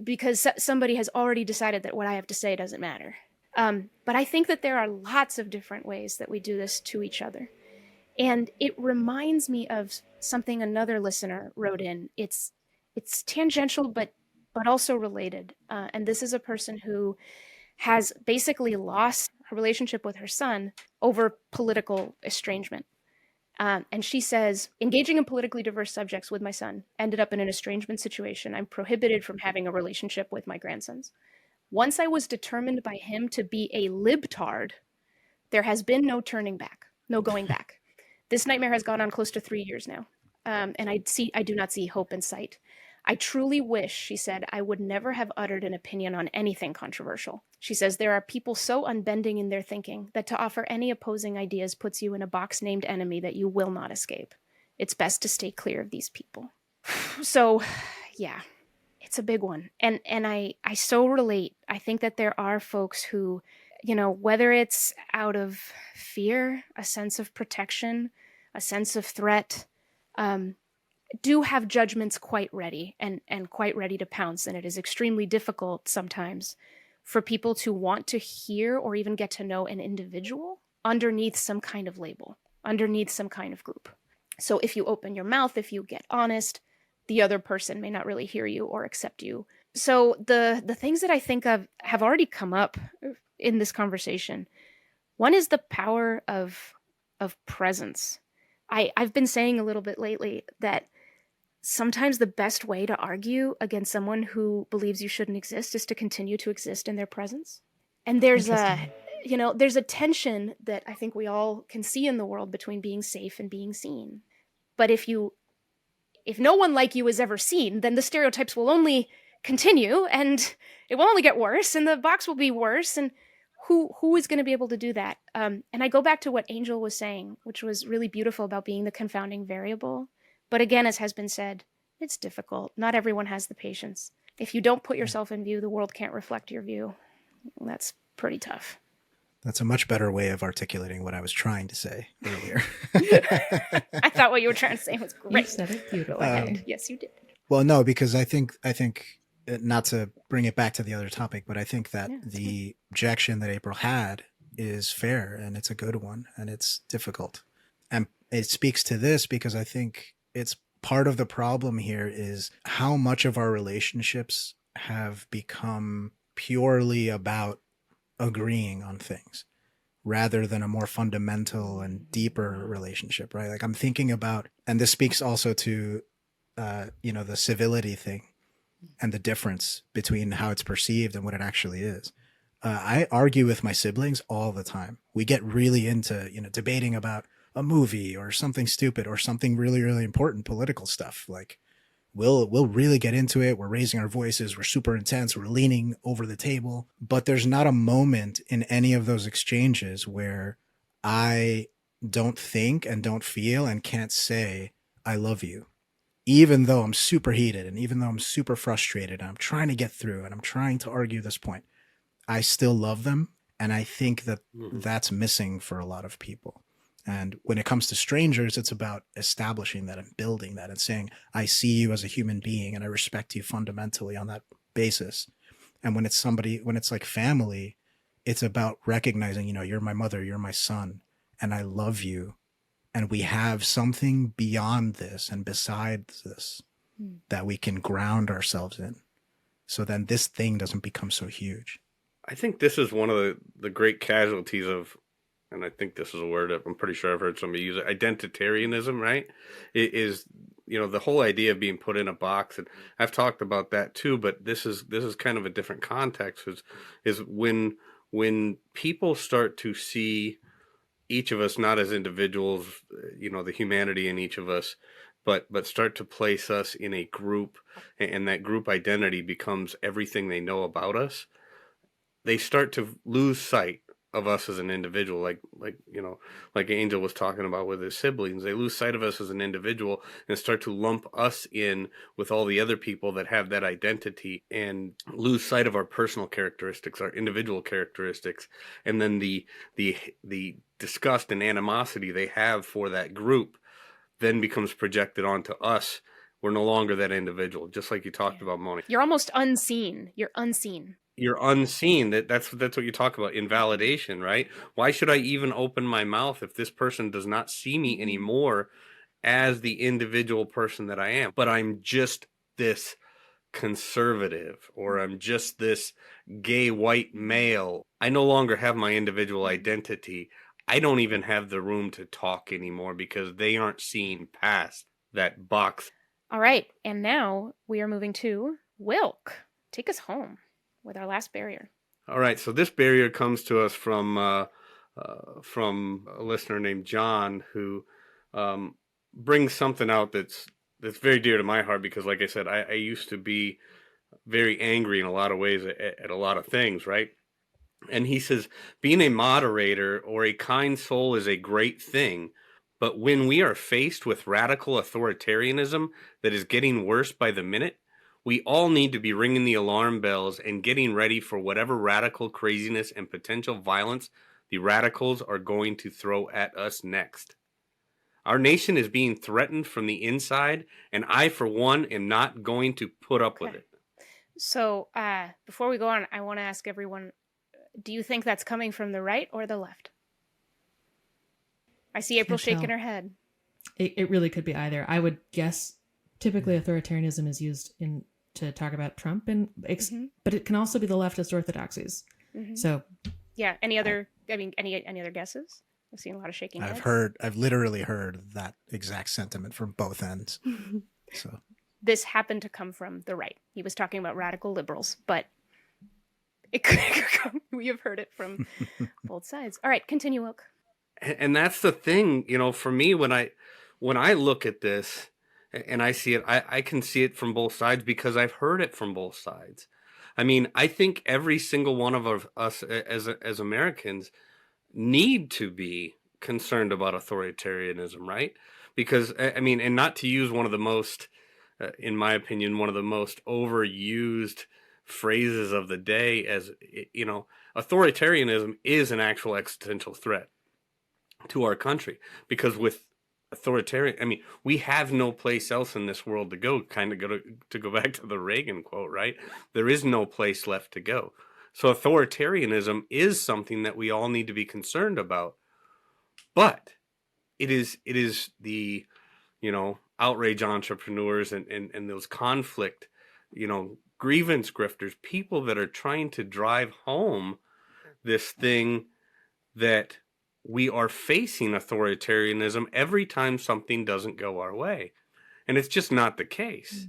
Because somebody has already decided that what I have to say doesn't matter. But I think that there are lots of different ways that we do this to each other. And it reminds me of something another listener wrote in. It's tangential, but also related. And this is a person who has basically lost her relationship with her son over political estrangement. And she says, "Engaging in politically diverse subjects with my son ended up in an estrangement situation. I'm prohibited from having a relationship with my grandsons. Once I was determined by him to be a libtard, there has been no turning back, no going back. This nightmare has gone on close to 3 years now. And I do not see hope in sight. I truly wish," she said, "I would never have uttered an opinion on anything controversial." She says, "There are people so unbending in their thinking that to offer any opposing ideas puts you in a box named enemy that you will not escape. It's best to stay clear of these people." So, yeah, it's a big one. And I so relate. I think that there are folks who, you know, whether it's out of fear, a sense of protection, a sense of threat, do have judgments quite ready and quite ready to pounce. And it is extremely difficult sometimes for people to want to hear or even get to know an individual underneath some kind of label, underneath some kind of group. So if you open your mouth, if you get honest, the other person may not really hear you or accept you. So the things that I think of have already come up in this conversation. One is the power of presence. I've been saying a little bit lately that sometimes the best way to argue against someone who believes you shouldn't exist is to continue to exist in their presence. And there's a tension that I think we all can see in the world between being safe and being seen. But if no one like you is ever seen, then the stereotypes will only continue and it will only get worse and the box will be worse. And who is going to be able to do that? And I go back to what Angel was saying, which was really beautiful about being the confounding variable. But again, as has been said, it's difficult. Not everyone has the patience. If you don't put yourself in view, the world can't reflect your view. That's pretty tough. That's a much better way of articulating what I was trying to say earlier. I thought what you were trying to say was great. You said it beautifully. Yes, you did. Well, no, because I think not to bring it back to the other topic, but I think that the objection that April had is fair and it's a good one and it's difficult. And it speaks to this because I think it's part of the problem here is how much of our relationships have become purely about agreeing on things rather than a more fundamental and deeper relationship, right? Like I'm thinking about, and this speaks also to, the civility thing and the difference between how it's perceived and what it actually is. I argue with my siblings all the time. We get really into, debating about a movie or something stupid or something really, really important political stuff. Like we'll really get into it. We're raising our voices. We're super intense. We're leaning over the table, but there's not a moment in any of those exchanges where I don't think and don't feel and can't say, I love you. Even though I'm super heated and even though I'm super frustrated, and I'm trying to get through and I'm trying to argue this point, I still love them. And I think that that's missing for a lot of people. And when it comes to strangers, it's about establishing that and building that and saying, I see you as a human being and I respect you fundamentally on that basis. And when it's like family, it's about recognizing, you're my mother, you're my son, and I love you. And we have something beyond this and besides this that we can ground ourselves in. So then this thing doesn't become so huge. I think this is one of the great casualties of, and I think this is a word that I'm pretty sure I've heard somebody use it, identitarianism, right? It is, the whole idea of being put in a box. And I've talked about that too, but this is kind of a different context is when people start to see each of us not as individuals, the humanity in each of us, but start to place us in a group, and that group identity becomes everything they know about us. They start to lose sight of us as an individual, like Angel was talking about with his siblings. They lose sight of us as an individual and start to lump us in with all the other people that have that identity and lose sight of our personal characteristics, our individual characteristics. And then the disgust and animosity they have for that group then becomes projected onto us. We're no longer that individual, just like you talked about, Mónica. You're almost unseen. You're unseen. You're unseen. That's what you talk about, invalidation, right? Why should I even open my mouth if this person does not see me anymore as the individual person that I am? But I'm just this conservative, or I'm just this gay white male. I no longer have my individual identity. I don't even have the room to talk anymore because they aren't seeing past that box. All right. And now we are moving to Wilk. Take us home with our last barrier. All right. So this barrier comes to us from a listener named John, who brings something out that's very dear to my heart because, like I said, I used to be very angry in a lot of ways at a lot of things, right? And he says, being a moderator or a kind soul is a great thing, but when we are faced with radical authoritarianism that is getting worse by the minute, we all need to be ringing the alarm bells and getting ready for whatever radical craziness and potential violence the radicals are going to throw at us next. Our nation is being threatened from the inside, and I, for one, am not going to put up with it. So before we go on, I want to ask everyone, do you think that's coming from the right or the left? I see April Can't tell. shaking her head. It really could be either. I would guess typically authoritarianism is used to talk about Trump, but it can also be the leftist orthodoxies. So yeah. Any other guesses? I've seen a lot of shaking heads. I've literally heard that exact sentiment from both ends. So this happened to come from the right. He was talking about radical liberals, but it could come. We have heard it from both sides. All right, continue, Wilk. And that's the thing, for me, when I look at this and I see it, I can see it from both sides because I've heard it from both sides. I mean, I think every single one of us as Americans need to be concerned about authoritarianism, right? Because, I mean, and not to use one of the most, in my opinion, one of the most overused phrases of the day as, authoritarianism is an actual existential threat to our country, because with authoritarian, I mean, we have no place else in this world to go, to go back to the Reagan quote, right? There is no place left to go. So authoritarianism is something that we all need to be concerned about. But it is the, outrage entrepreneurs and those conflict, grievance grifters, people that are trying to drive home this thing that we are facing authoritarianism every time something doesn't go our way. And it's just not the case.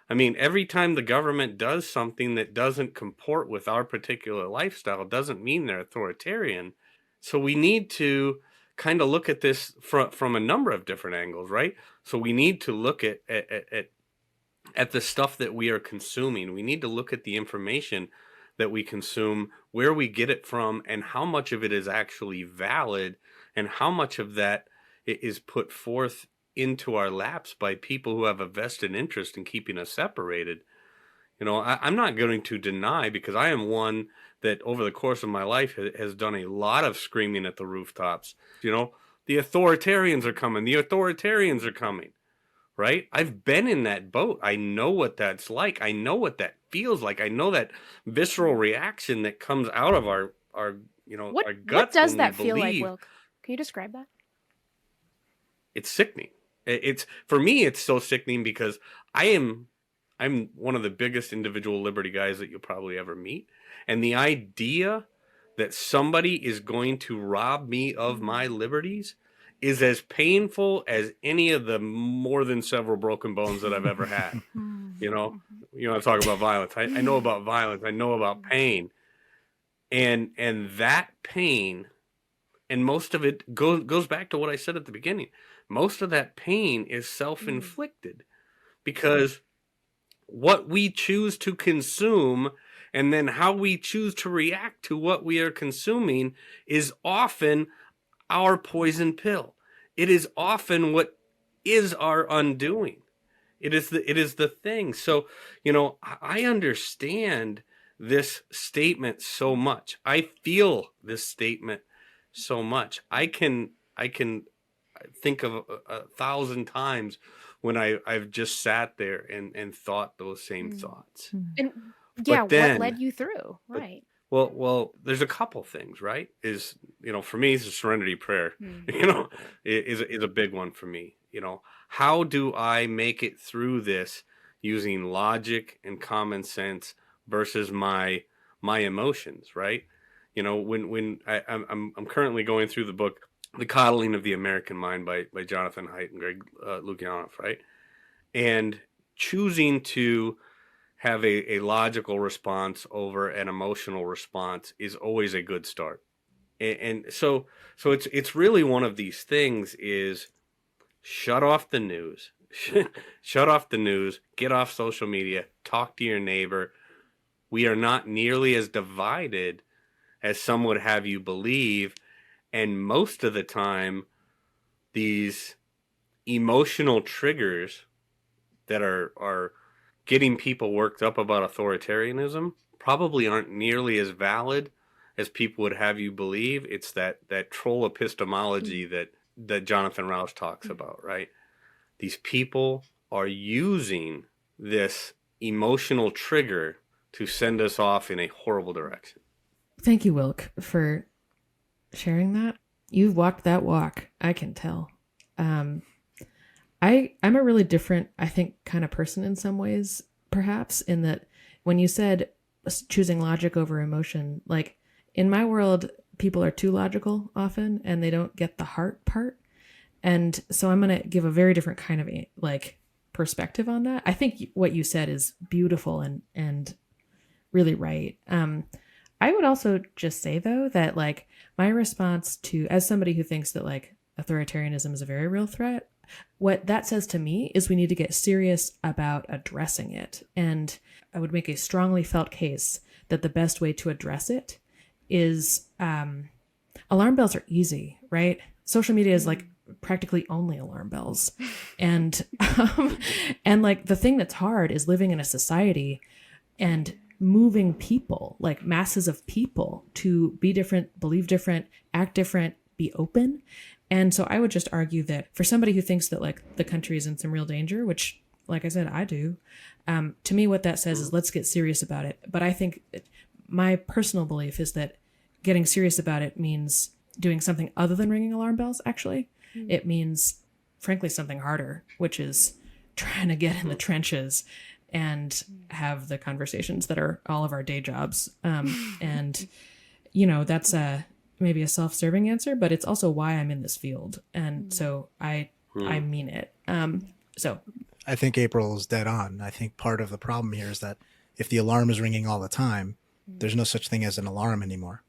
I mean, every time the government does something that doesn't comport with our particular lifestyle doesn't mean they're authoritarian. So we need to kind of look at this from a number of different angles, right? So we need to look at the stuff that we are consuming. We need to look at the information that we consume, where we get it from, and how much of it is actually valid, and how much of that is put forth into our laps by people who have a vested interest in keeping us separated. I'm not going to deny, because I am one that over the course of my life has done a lot of screaming at the rooftops. The authoritarians are coming. The authoritarians are coming. Right? I've been in that boat. I know what that's like. I know what that feels like. I know that visceral reaction that comes out of our our guts. What does that when we feel like, believe. Wilk? Can you describe that? It's sickening. It's for me. It's so sickening because I'm one of the biggest individual liberty guys that you'll probably ever meet, and the idea that somebody is going to rob me of my liberties is as painful as any of the more than several broken bones that I've ever had. Talk about violence. I know about violence. I know about pain, and that pain, and most of it goes back to what I said at the beginning. Most of that pain is self-inflicted because what we choose to consume and then how we choose to react to what we are consuming is often our poison pill. It is often what is our undoing. It is the thing. So, I understand this statement so much. I feel this statement so much. I can think of a 1,000 times when I've just sat there and thought those same thoughts. And yeah, But then, what led you through? Right. Well, there's a couple things, right? For me, it's a serenity prayer. Is a big one for me. How do I make it through this using logic and common sense versus my emotions, right? When I'm currently going through the book The Coddling of the American Mind by Jonathan Haidt and Greg Lukianoff, right? And choosing to have a logical response over an emotional response is always a good start. And so it's really one of these things is shut off the news, get off social media, talk to your neighbor. We are not nearly as divided as some would have you believe. And most of the time, these emotional triggers that are getting people worked up about authoritarianism probably aren't nearly as valid as people would have you believe. It's that troll epistemology that Jonathan Rauch talks about, right? These people are using this emotional trigger to send us off in a horrible direction. Thank you, Wilk, for sharing that. You've walked that walk. I can tell. I'm a really different, I think, kind of person in some ways, perhaps, in that when you said choosing logic over emotion, like in my world, people are too logical often and they don't get the heart part. And so I'm going to give a very different kind of like perspective on that. I think what you said is beautiful and really right. I would also just say though that like my response to, as somebody who thinks that like authoritarianism is a very real threat, what that says to me is we need to get serious about addressing it. And I would make a strongly felt case that the best way to address it is alarm bells are easy, right? Social media is like practically only alarm bells. And like the thing that's hard is living in a society and moving people, like masses of people, to be different, believe different, act different, be open. And so I would just argue that for somebody who thinks that like the country is in some real danger, which like I said, I do, to me, what that says is let's get serious about it. But I think my personal belief is that getting serious about it means doing something other than ringing alarm bells, actually. It means, frankly, something harder, which is trying to get in the trenches and have the conversations that are all of our day jobs. And, you know, that's maybe a self-serving answer, but it's also why I'm in this field. And so I mean it. So I think April is dead on. I think part of the problem here is that if the alarm is ringing all the time, there's no such thing as an alarm anymore.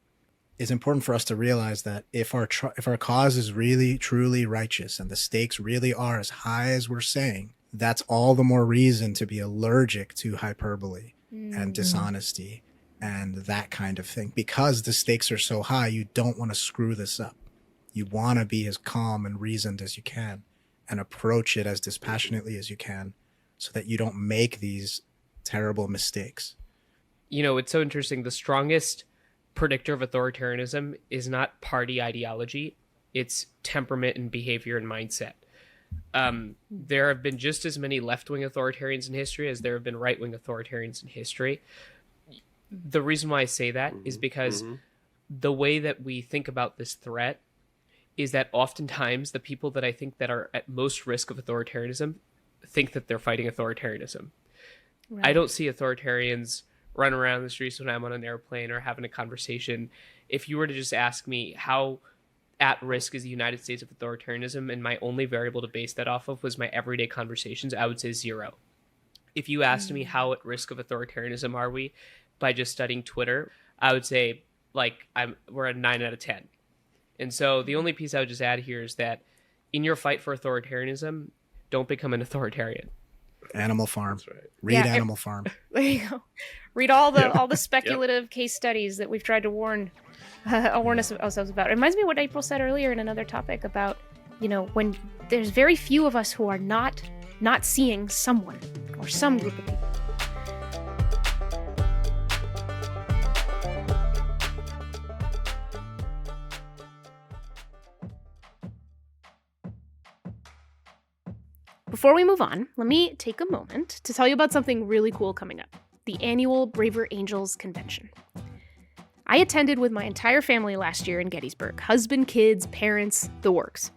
It's important for us to realize that if our cause is really, truly righteous and the stakes really are as high as we're saying, that's all the more reason to be allergic to hyperbole and dishonesty and that kind of thing. Because the stakes are so high, you don't want to screw this up. You want to be as calm and reasoned as you can and approach it as dispassionately as you can so that you don't make these terrible mistakes. You know, it's so interesting. The strongest predictor of authoritarianism is not party ideology. It's temperament and behavior and mindset. There have been just as many left-wing authoritarians in history as there have been right-wing authoritarians in history. The reason why I say that is because the way that we think about this threat is that oftentimes the people that I think that are at most risk of authoritarianism think that they're fighting authoritarianism. Right. I don't see authoritarians run around the streets when I'm on an airplane or having a conversation. If you were to just ask me how at risk is the United States of authoritarianism, and my only variable to base that off of was my everyday conversations, I would say 0. If you asked me how at risk of authoritarianism are we by just studying Twitter, I would say like we're at 9 out of 10. And so the only piece I would just add here is that in your fight for authoritarianism, don't become an authoritarian. Animal Farm. That's right. Read Animal Farm. There you go. Read all the speculative case studies that we've tried to warn us ourselves about. It reminds me of what April said earlier in another topic about, you know, when there's very few of us who are not seeing someone or some group of people. Before we move on, let me take a moment to tell you about something really cool coming up, the annual Braver Angels Convention. I attended with my entire family last year in Gettysburg, husband, kids, parents, the works.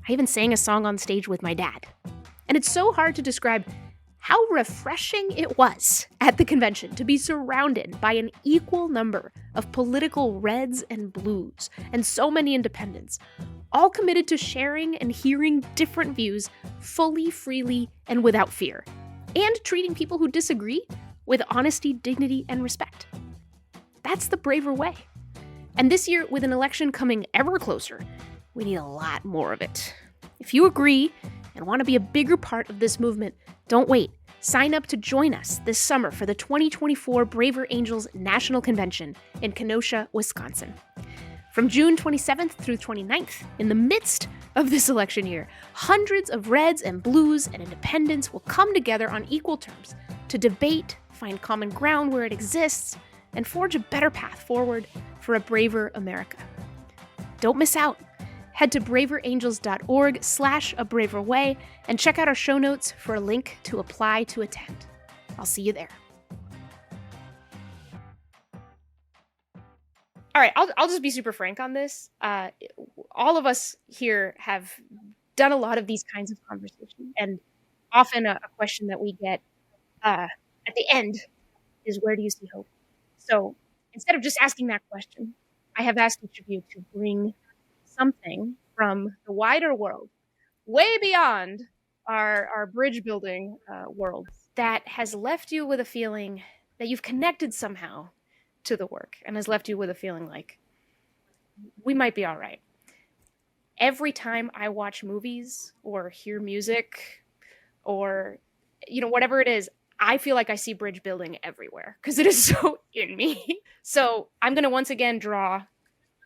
I even sang a song on stage with my dad. And it's so hard to describe how refreshing it was at the convention to be surrounded by an equal number of political reds and blues and so many independents, all committed to sharing and hearing different views fully, freely, and without fear, and treating people who disagree with honesty, dignity, and respect. That's the braver way. And this year, with an election coming ever closer, we need a lot more of it. If you agree and want to be a bigger part of this movement, don't wait. Sign up to join us this summer for the 2024 Braver Angels National Convention in Kenosha, Wisconsin. From June 27th through 29th, in the midst of this election year, hundreds of reds and blues and independents will come together on equal terms to debate, find common ground where it exists, and forge a better path forward for a braver America. Don't miss out. Head to braverangels.org/abraverway and check out our show notes for a link to apply to attend. I'll see you there. All right, I'll just be super frank on this. All of us here have done a lot of these kinds of conversations, and often a question that we get at the end is, where do you see hope? So instead of just asking that question, I have asked each of you to bring something from the wider world, way beyond our bridge building world, that has left you with a feeling that you've connected somehow to the work and has left you with a feeling like, we might be all right. Every time I watch movies or hear music or, whatever it is, I feel like I see bridge building everywhere because it is so in me. So I'm going to once again draw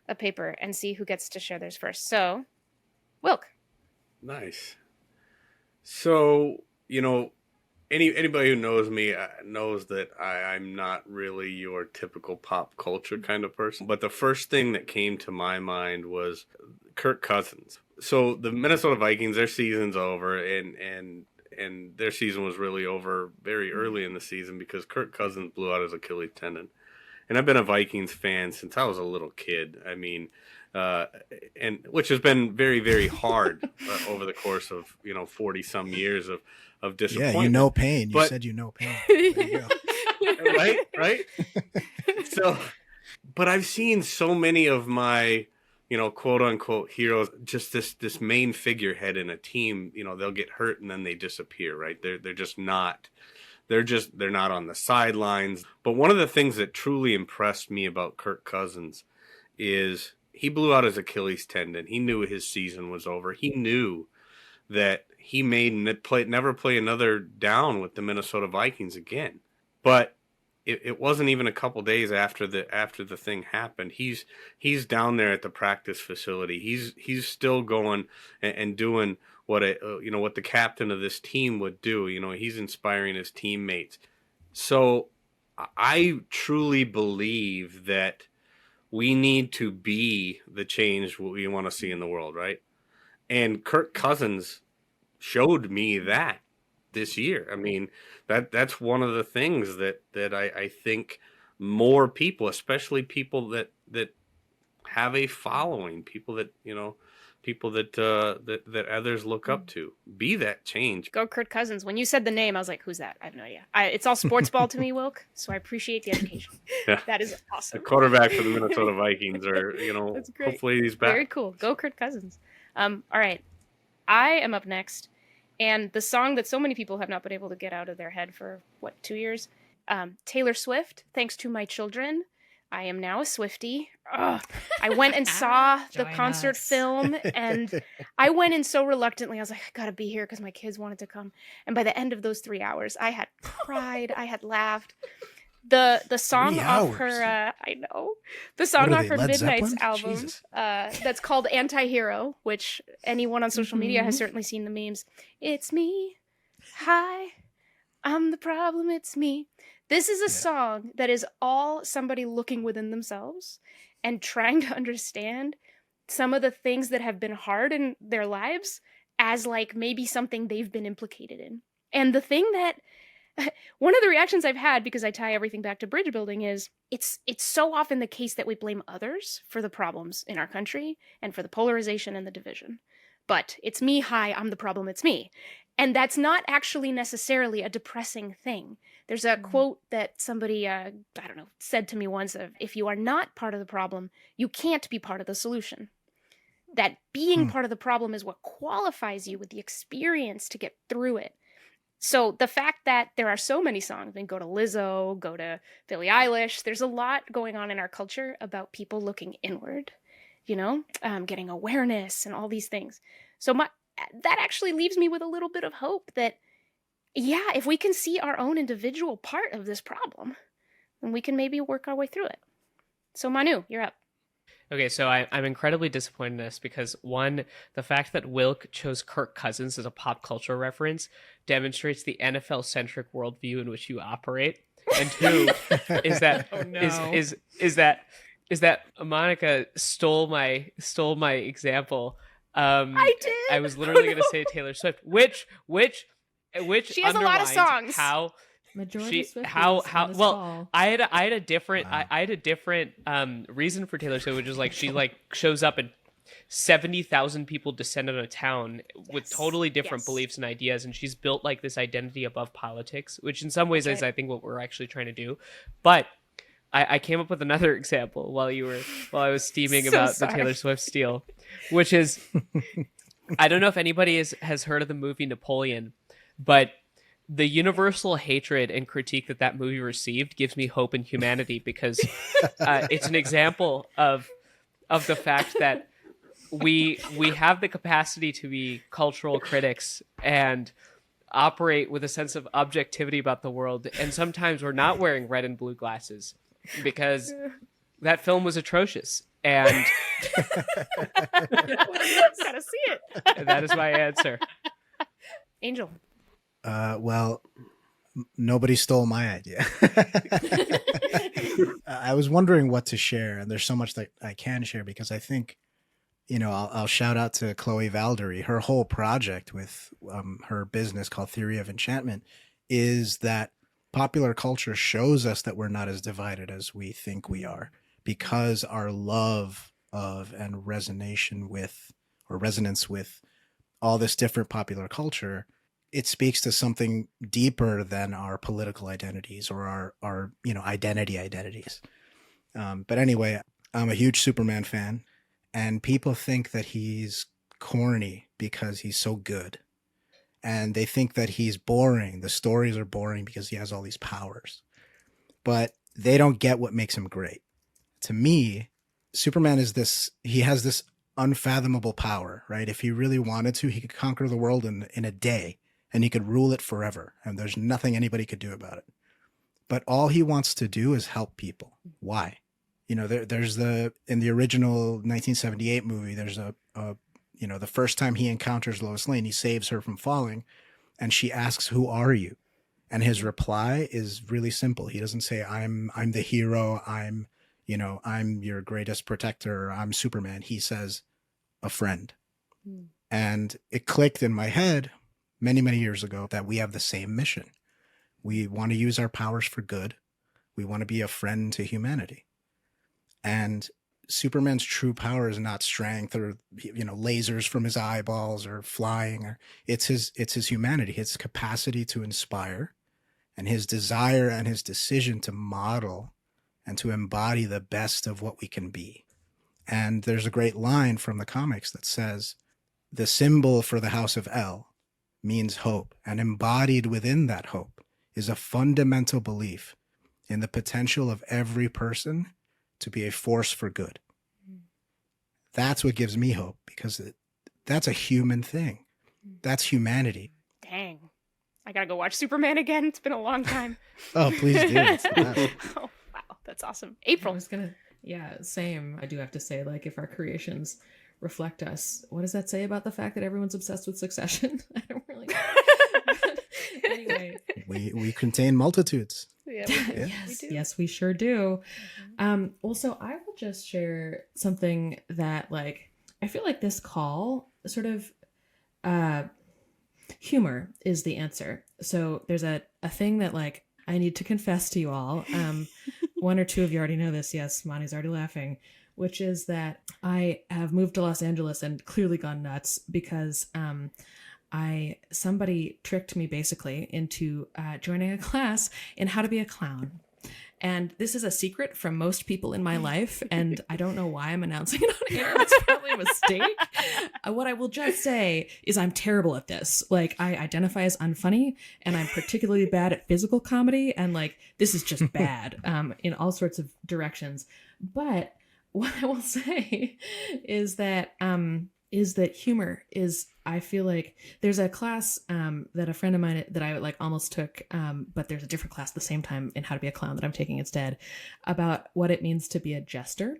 a paper and see who gets to share theirs first. So, Wilk. Nice. So, anybody who knows me knows that I'm not really your typical pop culture kind of person. But the first thing that came to my mind was Kirk Cousins. So the Minnesota Vikings, their season's over, and their season was really over very early in the season because Kirk Cousins blew out his Achilles tendon. And I've been a Vikings fan since I was a little kid. I mean, and which has been very, very hard over the course of 40 some years of disappointment. Yeah, pain. You said pain. There you go. right. So, but I've seen so many of my quote unquote heroes, just this main figurehead in a team. They'll get hurt and then they disappear. Right? They're just not. They're not on the sidelines. But one of the things that truly impressed me about Kirk Cousins is he blew out his Achilles tendon. He knew his season was over. He knew that he may never play another down with the Minnesota Vikings again. But it wasn't even a couple days after the thing happened. He's down there at the practice facility. He's still going and doing what the captain of this team would do. He's inspiring his teammates. So I truly believe that we need to be the change we want to see in the world, right? And Kirk Cousins showed me that this year. I mean, that's one of the things that I think more people, especially people that have a following, people that others look up to, be that change. Go Kirk Cousins. When you said the name, I was like, who's that? I have no idea. It's all sports ball to me, Wilk, so I appreciate the education. Yeah. That is awesome. The quarterback for the Minnesota Vikings That's great. Hopefully he's back. Very cool. Go Kirk Cousins. All right. I am up next. And the song that so many people have not been able to get out of their head for, 2 years? Taylor Swift, Thanks to My Children. I am now a Swiftie. Ugh. I went and saw the concert film, and I went in so reluctantly. I was like, I gotta be here because my kids wanted to come. And by the end of those 3 hours, I had cried, I had laughed. The song off her, the song off her Midnight's album, that's called Anti-Hero, which anyone on social media has certainly seen the memes. It's me. Hi. I'm the problem. It's me. This is a song that is all somebody looking within themselves and trying to understand some of the things that have been hard in their lives as like maybe something they've been implicated in. And the thing that one of the reactions I've had, because I tie everything back to bridge building, is it's so often the case that we blame others for the problems in our country and for the polarization and the division. But it's me, hi, I'm the problem, it's me. And that's not actually necessarily a depressing thing. There's a quote that somebody, said to me once of, if you are not part of the problem, you can't be part of the solution. That being part of the problem is what qualifies you with the experience to get through it. So the fact that there are so many songs, I mean, go to Lizzo, go to Billie Eilish, there's a lot going on in our culture about people looking inward, getting awareness and all these things. So that actually leaves me with a little bit of hope that, if we can see our own individual part of this problem, then we can maybe work our way through it. So Manu, you're up. Okay, so I'm incredibly disappointed in this because, one, the fact that Wilk chose Kirk Cousins as a pop culture reference demonstrates the NFL-centric worldview in which you operate. And two, is that is that Mónica stole my example. I did. I was literally going to say Taylor Swift, which she has a lot of songs. Majority she Swifties how on this well call. I had a different I had a different reason for Taylor Swift, which is like she like shows up and 70,000 people descend on a town with totally different beliefs and ideas, and she's built like this identity above politics, which in some ways is I think what we're actually trying to do. But I came up with another example while I was steaming about the Taylor Swift steal, which is I don't know if anybody has heard of the movie Napoleon, but the universal hatred and critique that movie received gives me hope in humanity, because it's an example of the fact that we have the capacity to be cultural critics and operate with a sense of objectivity about the world, and sometimes we're not wearing red and blue glasses because that film was atrocious, and Gotta see it. that is my answer. Angel. Well, nobody stole my idea. I was wondering what to share, and there's so much that I can share, because I think, I'll shout out to Chloe Valdery. Her whole project with her business called Theory of Enchantment is that popular culture shows us that we're not as divided as we think we are, because our love of and resonance with all this different popular culture, it speaks to something deeper than our political identities or our identities. But anyway, I'm a huge Superman fan, and people think that he's corny because he's so good. And they think that he's boring. The stories are boring because he has all these powers. But they don't get what makes him great. To me, Superman he has this unfathomable power, right? If he really wanted to, he could conquer the world in a day, and he could rule it forever, and there's nothing anybody could do about it. But all he wants to do is help people. Why? There's in the original 1978 movie, there's the first time he encounters Lois Lane, he saves her from falling, and she asks, "Who are you?" And his reply is really simple. He doesn't say, I'm the hero, I'm your greatest protector, I'm Superman. He says, "A friend." And it clicked in my head many, many years ago that we have the same mission. We want to use our powers for good. We want to be a friend to humanity. And Superman's true power is not strength or lasers from his eyeballs or flying. It's his humanity, his capacity to inspire, and his desire and his decision to model and to embody the best of what we can be. And there's a great line from the comics that says, "The symbol for the House of El means hope, and embodied within that hope is a fundamental belief in the potential of every person to be a force for good." That's what gives me hope, because that's a human thing. That's humanity. Dang. I gotta go watch Superman again. It's been a long time. Oh, please do. It's the best. Oh, wow. That's awesome. April. Same. I do have to say, like, if our creations reflect us, what does that say about the fact that everyone's obsessed with Succession? I don't really know. Anyway. We contain multitudes. Yeah, yes, we sure do. Also, I will just share something that, like, I feel like this call sort of humor is the answer. So there's a thing that, like, I need to confess to you all. One or two of you already know this. Yes, Mani's already laughing, which is that I have moved to Los Angeles and clearly gone nuts because somebody tricked me basically into joining a class in how to be a clown. And this is a secret from most people in my life, and I don't know why I'm announcing it on air. It's probably a mistake. What I will just say is I'm terrible at this. Like, I identify as unfunny, and I'm particularly bad at physical comedy, and, like, this is just bad in all sorts of directions. But what I will say is that humor is, I feel like there's a class that a friend of mine that I like almost took, but there's a different class at the same time in how to be a clown that I'm taking instead, about what it means to be a jester.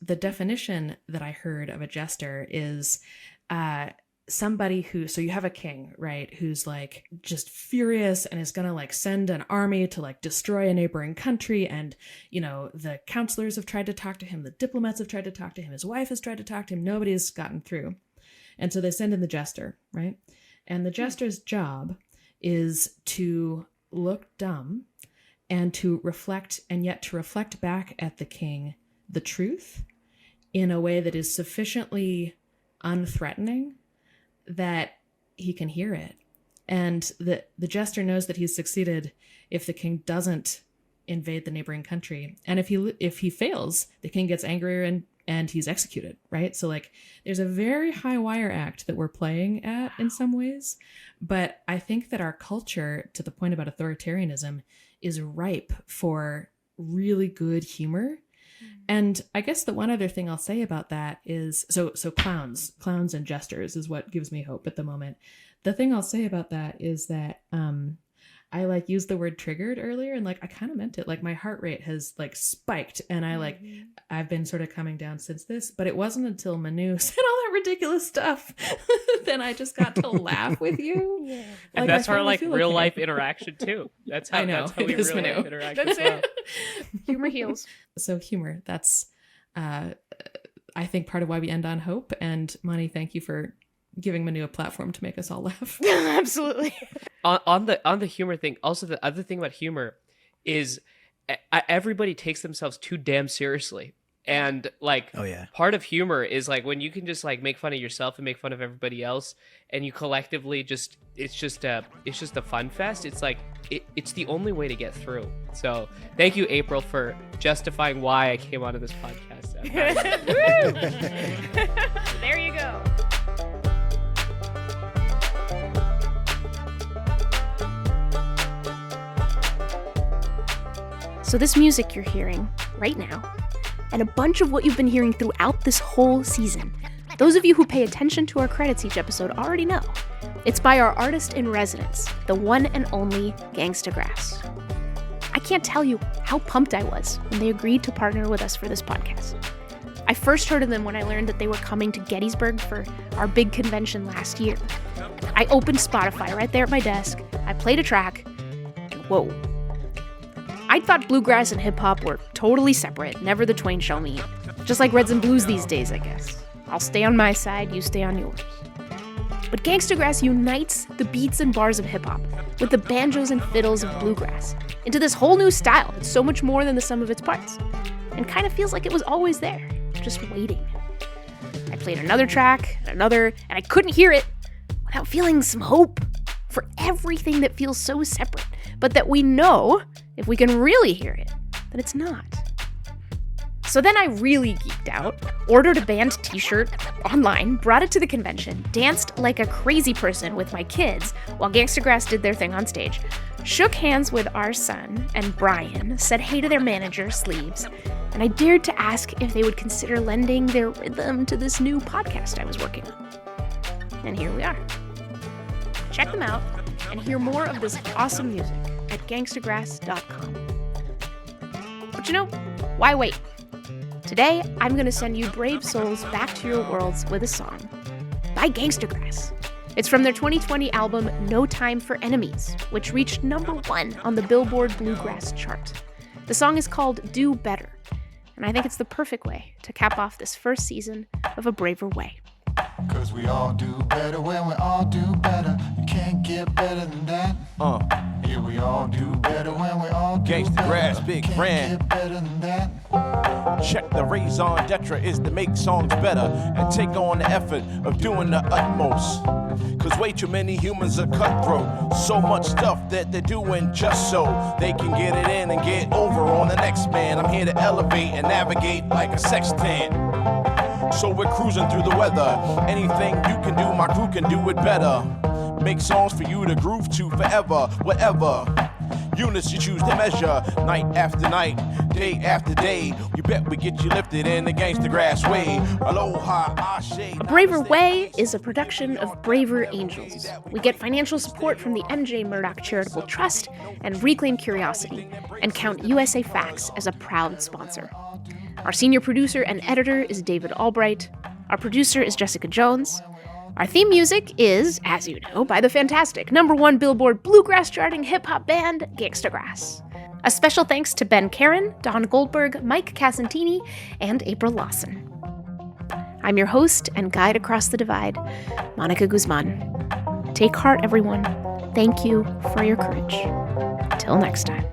The definition that I heard of a jester is somebody who, so you have a king, right, who's like just furious and is gonna like send an army to like destroy a neighboring country, and you know the counselors have tried to talk to him, the diplomats have tried to talk to him, his wife has tried to talk to him, nobody has gotten through, and so they send in the jester, right? And the jester's job is to look dumb and to reflect, and yet to reflect back at the king the truth in a way that is sufficiently unthreatening that he can hear it. And the jester knows that he's succeeded if the king doesn't invade the neighboring country. And if he fails, the king gets angrier and he's executed, right? So like there's a very high wire act that we're playing at in some ways. But I think that our culture, to the point about authoritarianism, is ripe for really good humor. And I guess the one other thing I'll say about that is, so clowns and jesters is what gives me hope at the moment. The thing I'll say about that is that I like used the word triggered earlier, and like I kind of meant it. Like my heart rate has like spiked, and I've been sort of coming down since this. But it wasn't until Manu said all that ridiculous stuff then I just got to laugh with you. Yeah. And that's our like real life interaction too. That's how, I know. That's how we It is really Manu. interact. That's as well. it. Humor heals. So humor, that's I think part of why we end on hope. And Moni, thank you for giving Manu a platform to make us all laugh. Absolutely. On the humor thing, also the other thing about humor is everybody takes themselves too damn seriously. And like, part of humor is like when you can just like make fun of yourself and make fun of everybody else, and you collectively just it's just a fun fest. It's like it's the only way to get through. So thank you, April, for justifying why I came onto this podcast. There you go. So this music you're hearing right now, and a bunch of what you've been hearing throughout this whole season, those of you who pay attention to our credits each episode already know. It's by our artist in residence, the one and only Gangstagrass. I can't tell you how pumped I was when they agreed to partner with us for this podcast. I first heard of them when I learned that they were coming to Gettysburg for our big convention last year. I opened Spotify right there at my desk, I played a track, and whoa. I thought bluegrass and hip-hop were totally separate, never the twain shall meet. Just like Reds and Blues these days, I guess. I'll stay on my side, you stay on yours. But Gangstagrass unites the beats and bars of hip-hop with the banjos and fiddles of bluegrass into this whole new style. It's so much more than the sum of its parts, and kind of feels like it was always there, just waiting. I played another track, and another, and I couldn't hear it without feeling some hope for everything that feels so separate, but that we know, if we can really hear it, that it's not. So then I really geeked out, ordered a band t-shirt online, brought it to the convention, danced like a crazy person with my kids while Gangstagrass did their thing on stage, shook hands with our son and Brian, said hey to their manager, Sleeves, and I dared to ask if they would consider lending their rhythm to this new podcast I was working on. And here we are. Check them out and hear more of this awesome music at gangstagrass.com. But you know, why wait? Today, I'm going to send you brave souls back to your worlds with a song by Gangstagrass. It's from their 2020 album, No Time for Enemies, which reached #1 on the Billboard Bluegrass chart. The song is called Do Better, and I think it's the perfect way to cap off this first season of A Braver Way. 'Cause we all do better when we all do better. You can't get better than that. Yeah, we all do better when we all do Gangstagrass, better. big Can't brand. get better than that. Check the raison d'etre is to make songs better and take on the effort of doing the utmost. 'Cause way too many humans are cutthroat. So much stuff that they're doing just so they can get it in and get over on the next man. I'm here to elevate and navigate like a sextant. So we're cruising through the weather. Anything you can do, my crew can do it better. Make songs for you to groove to forever, whatever. Units you choose to measure, night after night, day after day. You bet we get you lifted in the Gangstagrass way. Aloha, ashe. A Braver Way is a production of Braver Angels. We get financial support from the MJ Murdoch Charitable Trust and Reclaim Curiosity, and count USA Facts as a proud sponsor. Our senior producer and editor is David Albright. Our producer is Jessica Jones. Our theme music is, as you know, by the fantastic #1 Billboard Bluegrass charting hip-hop band Gangstagrass. A special thanks to Ben Karen, Don Goldberg, Mike Casantini, and April Lawson. I'm your host and guide across the divide, Mónica Guzmán. Take heart, everyone. Thank you for your courage. Till next time.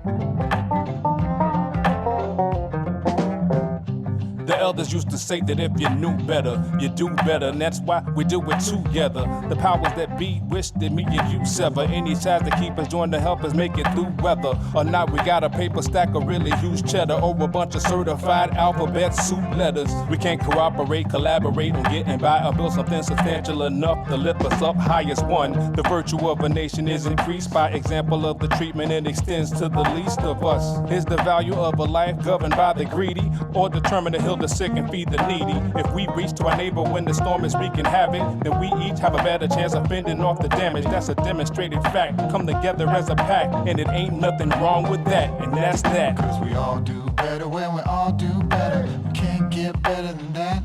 The elders used to say that if you knew better, you do better, and that's why we do it together. The powers that be wish that me and you sever. Any sides that keep us joined to help us make it through weather. Or not, we got a paper stack of really huge cheddar over a bunch of certified alphabet soup letters. We can't cooperate, collaborate on getting by or build something substantial enough to lift us up high as one. The virtue of a nation is increased by example of the treatment it extends to the least of us. Is the value of a life governed by the greedy or determined to heal the sick and feed the needy? If we reach to our neighbor when the storm is wreaking havoc, then we each have a better chance of fending off the damage. That's a demonstrated fact. Come together as a pack, and it ain't nothing wrong with that, and that's that. 'Cause we all do better when we all do better. We can't get better than that.